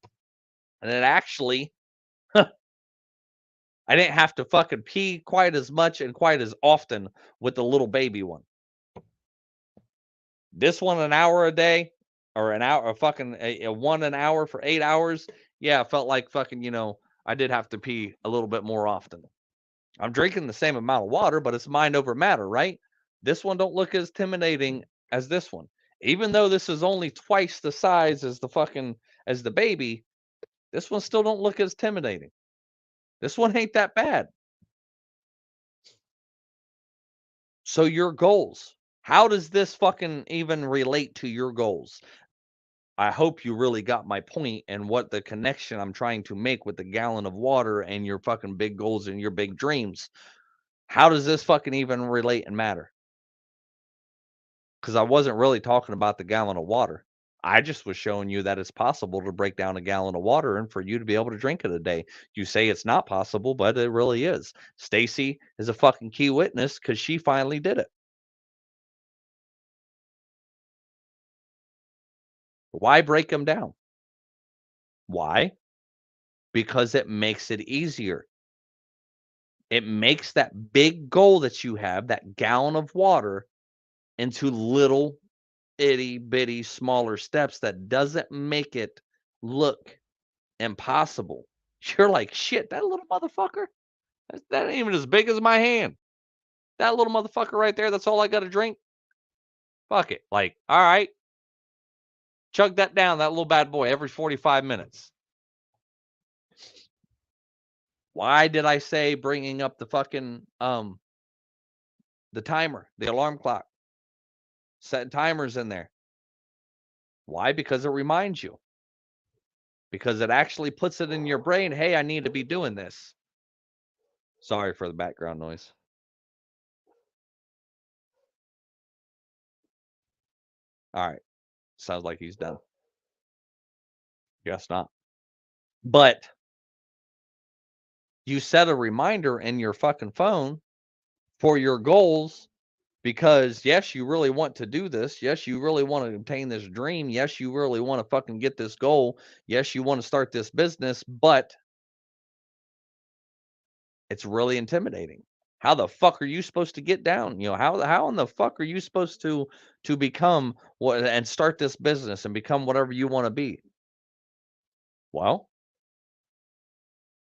And it actually, I didn't have to fucking pee quite as much and quite as often with the little baby one. This one an hour a day or an hour, fucking a one an hour for 8 hours. Yeah, it felt like fucking, I did have to pee a little bit more often. I'm drinking the same amount of water, but it's mind over matter, right? This one don't look as intimidating as this one. Even though this is only twice the size as the baby, this one still don't look as intimidating. This one ain't that bad. So your goals. How does this fucking even relate to your goals? I hope you really got my point and what the connection I'm trying to make with the gallon of water and your fucking big goals and your big dreams. How does this fucking even relate and matter? Because I wasn't really talking about the gallon of water. I just was showing you that it's possible to break down a gallon of water and for you to be able to drink it a day. You say it's not possible, but it really is. Stacy is a fucking key witness because she finally did it. Why break them down? Why? Because it makes it easier. It makes that big goal that you have, that gallon of water, into little itty bitty smaller steps that doesn't make it look impossible. You're like, shit, that little motherfucker, that ain't even as big as my hand. That little motherfucker right there, that's all I got to drink. Fuck it. Like, all right, chug that down, that little bad boy, every 45 minutes. Why did I say bringing up the fucking, the timer, the alarm clock, setting timers in there? Why? Because it reminds you. Because it actually puts it in your brain, hey, I need to be doing this. Sorry for the background noise. All right. Sounds like he's done. Guess not. But you set a reminder in your fucking phone for your goals because, yes, you really want to do this. Yes, you really want to obtain this dream. Yes, you really want to fucking get this goal. Yes, you want to start this business, but it's really intimidating. How the fuck are you supposed to get down? How in the fuck are you supposed to become what and start this business and become whatever you want to be? Well,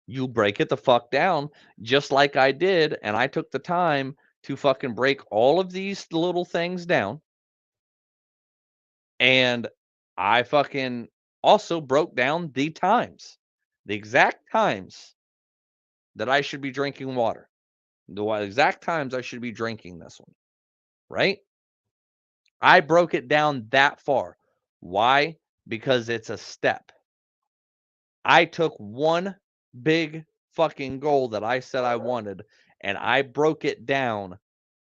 you break it the fuck down just like I did, and I took the time to fucking break all of these little things down. And I fucking also broke down the times, the exact times that I should be drinking water, the exact times I should be drinking this one, right? I broke it down that far. Why? Because it's a step. I took one big fucking goal that I said I wanted and I broke it down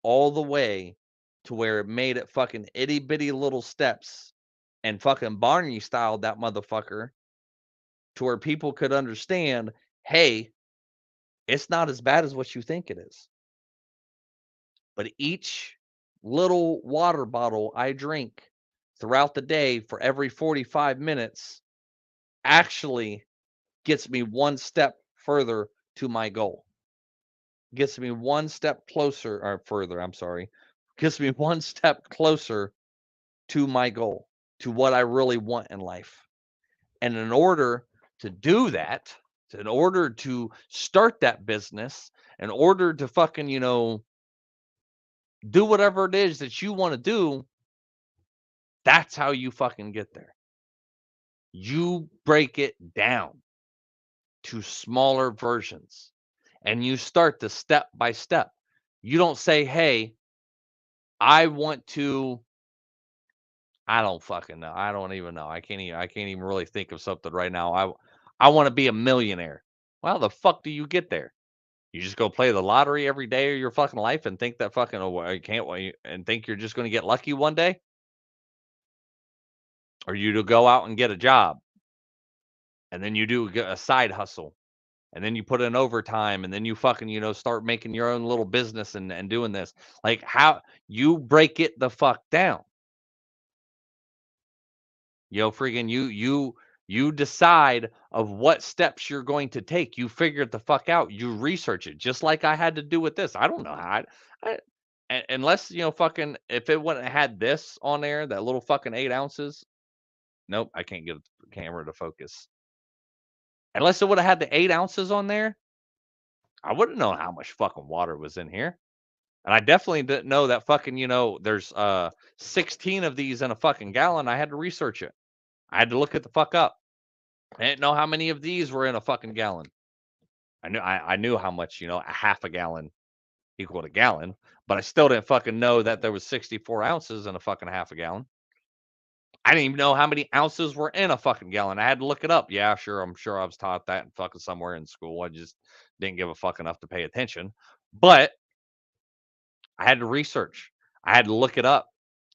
all the way to where it made it fucking itty bitty little steps and fucking Barney styled that motherfucker to where people could understand, hey, it's not as bad as what you think it is. But each little water bottle I drink throughout the day for every 45 minutes actually gets me one step further to my goal. Gets me one step closer or further, I'm sorry. Gets me one step closer to my goal, to what I really want in life. And in order to do that, in order to start that business, in order to fucking, do whatever it is that you want to do, that's how you fucking get there. You break it down to smaller versions and you start the step by step. You don't say, hey, I want to I don't fucking know. I don't even know. I can't even really think of something right now. I want to be a millionaire. Well, how the fuck do you get there? You just go play the lottery every day of your fucking life and think that fucking oh, well, you can't wait and think you're just going to get lucky one day? Or you to go out and get a job and then you do a side hustle and then you put in overtime and then you fucking, start making your own little business and doing this. Like how you break it the fuck down. Freaking you decide of what steps you're going to take. You figure it the fuck out. You research it, just like I had to do with this. I don't know how. Unless fucking if it wouldn't have had this on there, that little fucking 8 ounces. Nope, I can't get the camera to focus. Unless it would have had the 8 ounces on there, I wouldn't know how much fucking water was in here. And I definitely didn't know that fucking, there's 16 of these in a fucking gallon. I had to research it. I had to look it the fuck up. I didn't know how many of these were in a fucking gallon. I knew how much, a half a gallon equaled a gallon, but I still didn't fucking know that there was 64 ounces in a fucking half a gallon. I didn't even know how many ounces were in a fucking gallon. I had to look it up. Yeah, sure. I'm sure I was taught that in fucking somewhere in school. I just didn't give a fuck enough to pay attention. But I had to research. I had to look it up.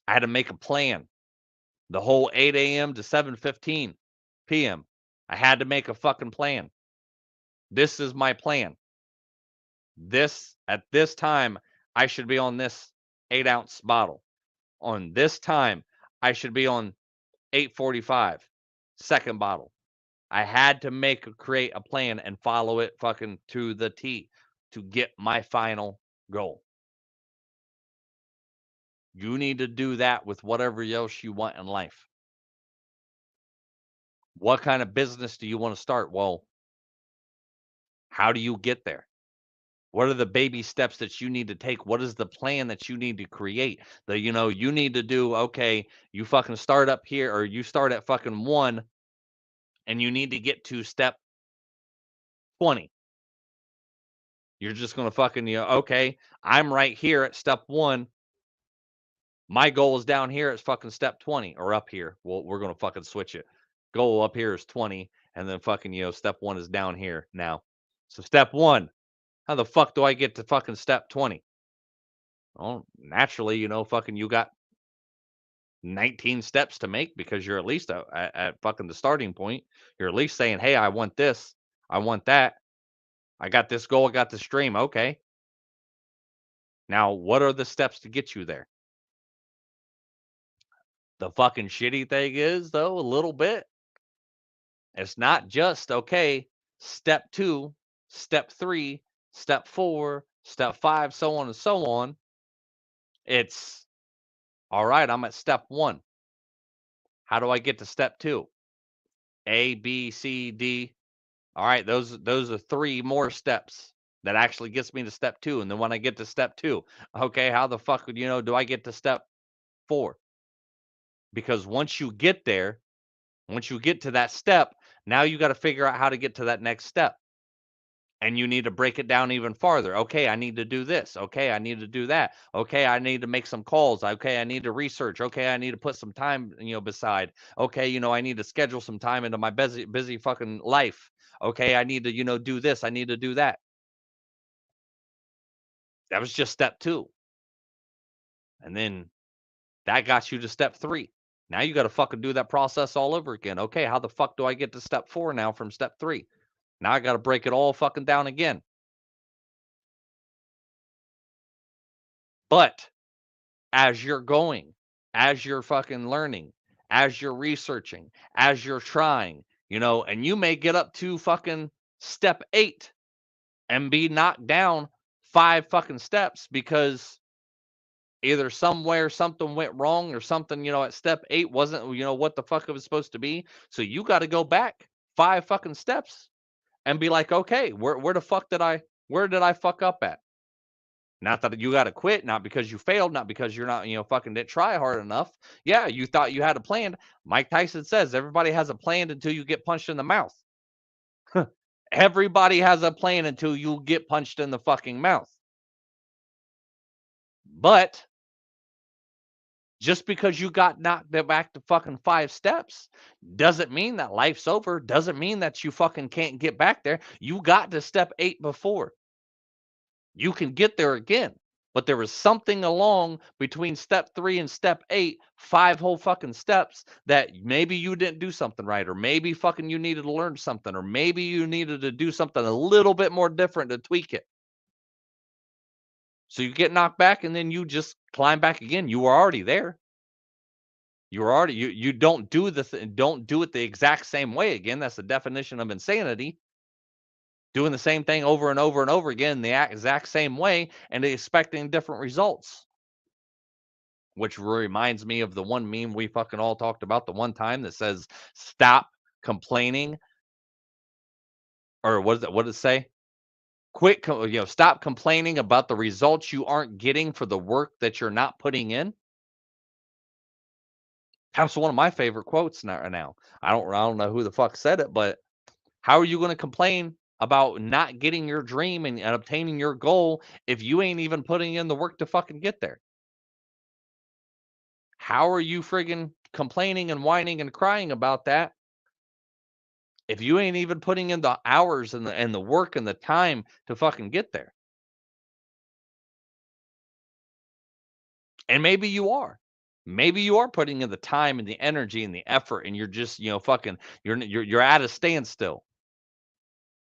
I had to make a plan. The whole 8 a.m. to 7:15 p.m. I had to make a fucking plan. This is my plan. At this time, I should be on this 8-ounce bottle. On this time, I should be on 8:45 second bottle. I had to create a plan and follow it fucking to the T to get my final goal. You need to do that with whatever else you want in life. What kind of business do you want to start? Well, how do you get there? What are the baby steps that you need to take? What is the plan that you need to create? You need to do, okay, you fucking start up here or you start at fucking 1 and you need to get to step 20. You're just going to fucking, okay, I'm right here at step 1. My goal is down here at fucking step 20 or up here. Well, we're going to fucking switch it. Goal up here is 20 and then fucking, step 1 is down here now. So step 1, how the fuck do I get to fucking step 20? Well, naturally, fucking you got 19 steps to make because you're at least at fucking the starting point. You're at least saying, hey, I want this. I want that. I got this goal. I got this dream. Okay. Now, what are the steps to get you there? The fucking shitty thing is, though, a little bit, it's not just, okay, step 2, step 3, step 4, step 5, so on and so on. It's, all right, I'm at step 1. How do I get to step 2? A, B, C, D. All right, those are 3 more steps that actually gets me to step 2. And then when I get to step 2, okay, how the fuck would do I get to step 4? Because once you get there, once you get to that step, now you got to figure out how to get to that next step. And you need to break it down even farther. Okay, I need to do this. Okay, I need to do that. Okay, I need to make some calls. Okay, I need to research. Okay, I need to put some time, beside. Okay, I need to schedule some time into my busy fucking life. Okay, I need to, do this. I need to do that. That was just step 2. And then that got you to step 3. Now you got to fucking do that process all over again. Okay, how the fuck do I get to step 4 now from step 3? Now I got to break it all fucking down again. But as you're going, as you're fucking learning, as you're researching, as you're trying, and you may get up to fucking step 8 and be knocked down 5 fucking steps because either somewhere something went wrong or something, at step 8 wasn't, what the fuck it was supposed to be. So you got to go back 5 fucking steps and be like, okay, where the fuck where did I fuck up at? Not that you got to quit, not because you failed, not because you're not, fucking didn't try hard enough. Yeah, you thought you had a plan. Mike Tyson says everybody has a plan until you get punched in the mouth. Everybody has a plan until you get punched in the fucking mouth. But Just because you got knocked back to fucking 5 steps doesn't mean that life's over. Doesn't mean that you fucking can't get back there. You got to step 8 before. You can get there again. But there was something along between step 3 and step 8, 5 whole fucking steps, that maybe you didn't do something right, or maybe fucking you needed to learn something, or maybe you needed to do something a little bit more different to tweak it. So you get knocked back and then you just climb back again. You were already there. You don't do don't do it the exact same way again. That's the definition of insanity. Doing the same thing over and over and over again the exact same way and expecting different results. Which reminds me of the one meme we fucking all talked about the one time that says, "Stop complaining," or what does it say? Stop complaining about the results you aren't getting for the work that you're not putting in. That's one of my favorite quotes now. I don't know who the fuck said it, but how are you gonna complain about not getting your dream and obtaining your goal if you ain't even putting in the work to fucking get there? How are you friggin' complaining and whining and crying about that if you ain't even putting in the hours and the work and the time to fucking get there? And maybe you are. Maybe you are putting in the time and the energy and the effort and you're just, fucking you're at a standstill.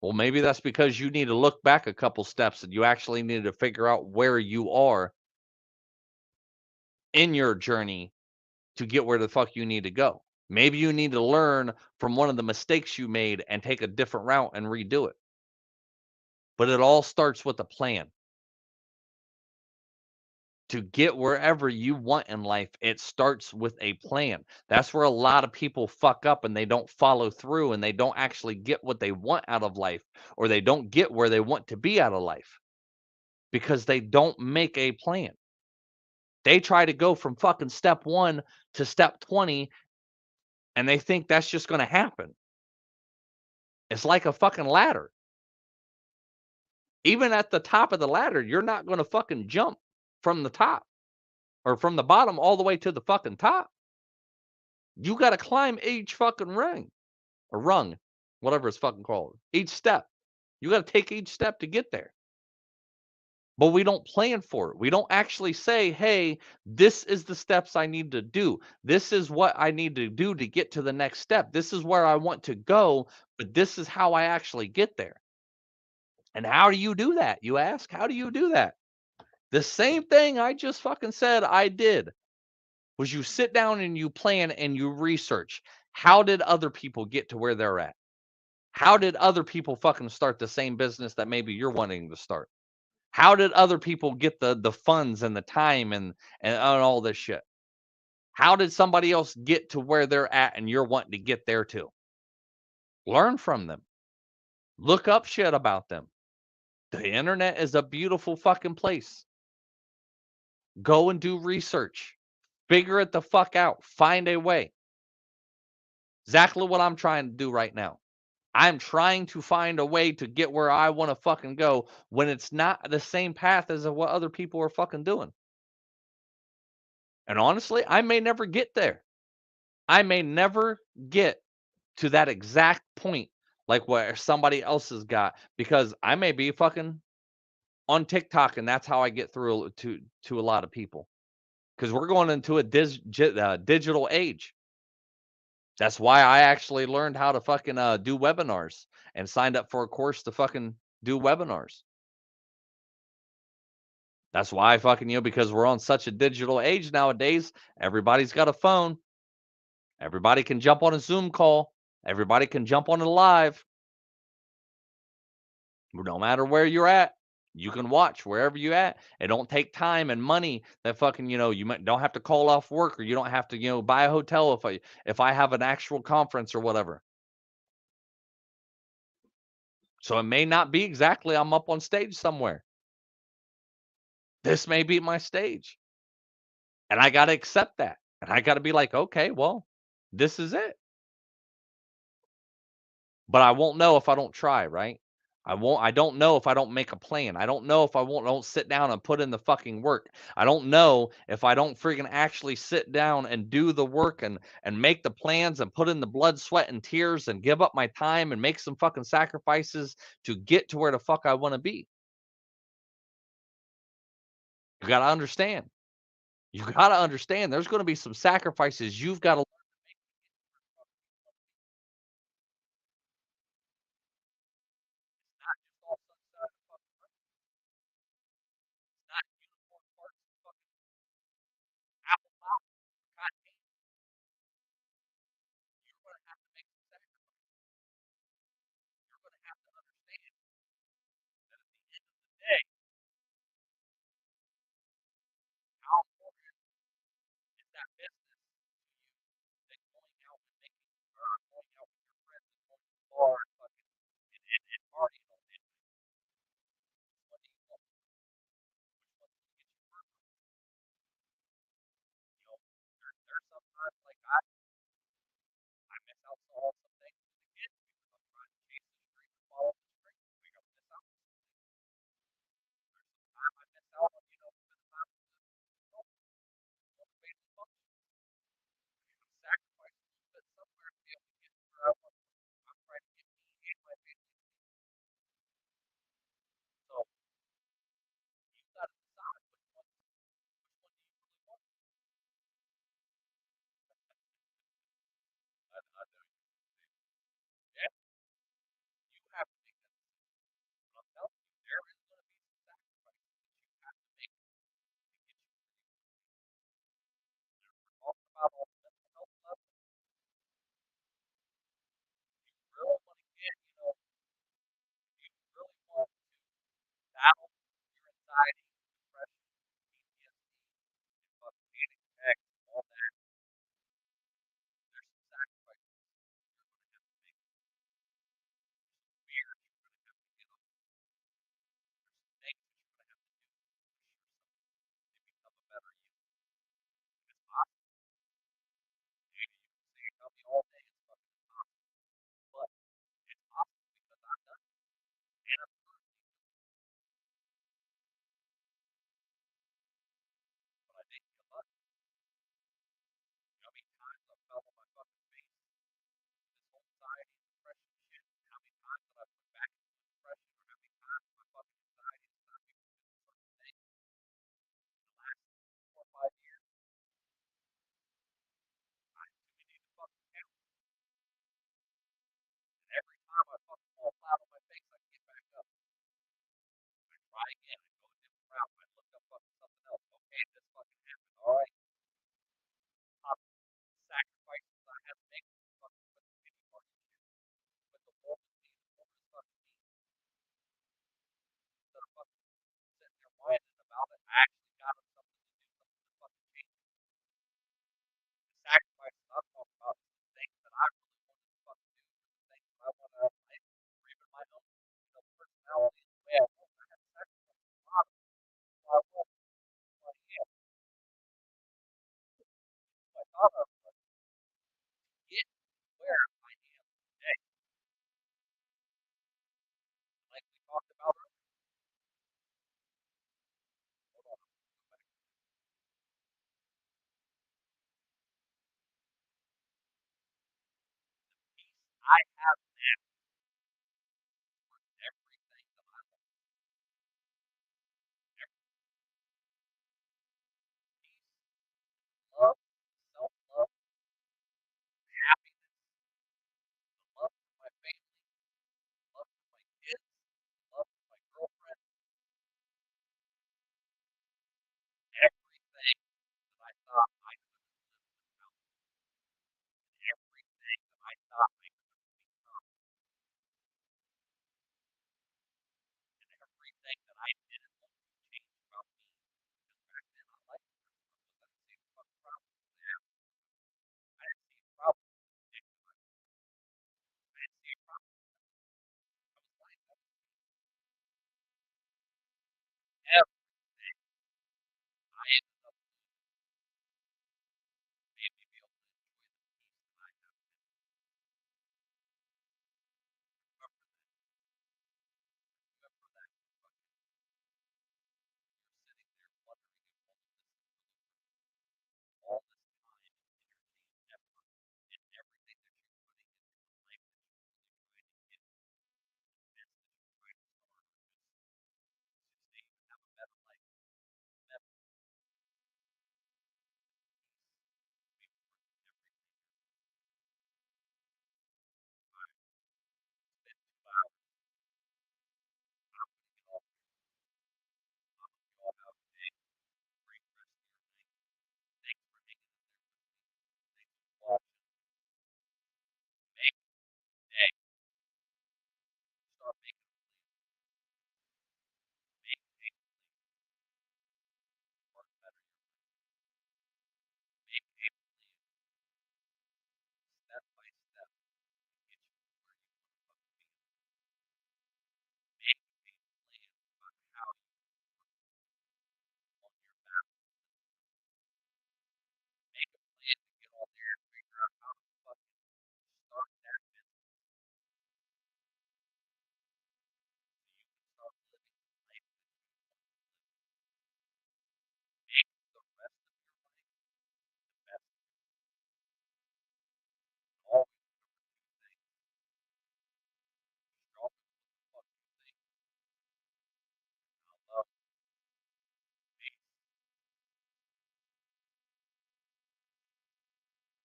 Well, maybe that's because you need to look back a couple steps and you actually need to figure out where you are in your journey to get where the fuck you need to go. Maybe you need to learn from one of the mistakes you made and take a different route and redo it. But it all starts with a plan. To get wherever you want in life, it starts with a plan. That's where a lot of people fuck up and they don't follow through and they don't actually get what they want out of life, or they don't get where they want to be out of life because they don't make a plan. They try to go from fucking step 1 to step 20 and they think that's just going to happen. It's like a fucking ladder. Even at the top of the ladder, you're not going to fucking jump from the top or from the bottom all the way to the fucking top. You got to climb each fucking ring or rung, whatever it's fucking called. Each step. You got to take each step to get there. But we don't plan for it. We don't actually say, hey, this is the steps I need to do. This is what I need to do to get to the next step. This is where I want to go, but this is how I actually get there. And how do you do that? You ask, how do you do that? The same thing I just fucking said I did was you sit down and you plan and you research. How did other people get to where they're at? How did other people fucking start the same business that maybe you're wanting to start? How did other people get the funds and the time and all this shit? How did somebody else get to where they're at and you're wanting to get there too? Learn from them. Look up shit about them. The internet is a beautiful fucking place. Go and do research. Figure it the fuck out. Find a way. Exactly what I'm trying to do right now. I'm trying to find a way to get where I want to fucking go when it's not the same path as what other people are fucking doing. And honestly, I may never get there. I may never get to that exact point like where somebody else has got, because I may be fucking on TikTok and that's how I get through to a lot of people. Because we're going into a digital age. That's why I actually learned how to fucking do webinars and signed up for a course to fucking do webinars. That's why I fucking, because we're on such a digital age nowadays, everybody's got a phone. Everybody can jump on a Zoom call. Everybody can jump on a live. No matter where you're at, you can watch wherever you at. It don't take time and money that fucking, don't have to call off work, or you don't have to, buy a hotel if I have an actual conference or whatever. So it may not be exactly I'm up on stage somewhere. This may be my stage. And I got to accept that. And I got to be like, okay, well, this is it. But I won't know if I don't try, right? I don't know if I don't make a plan. I don't know if I won't don't sit down and put in the fucking work. I don't know if I don't freaking actually sit down and do the work and make the plans and put in the blood, sweat, and tears and give up my time and make some fucking sacrifices to get to where the fuck I want to be. You got to understand. You got to understand there's going to be some sacrifices you've got to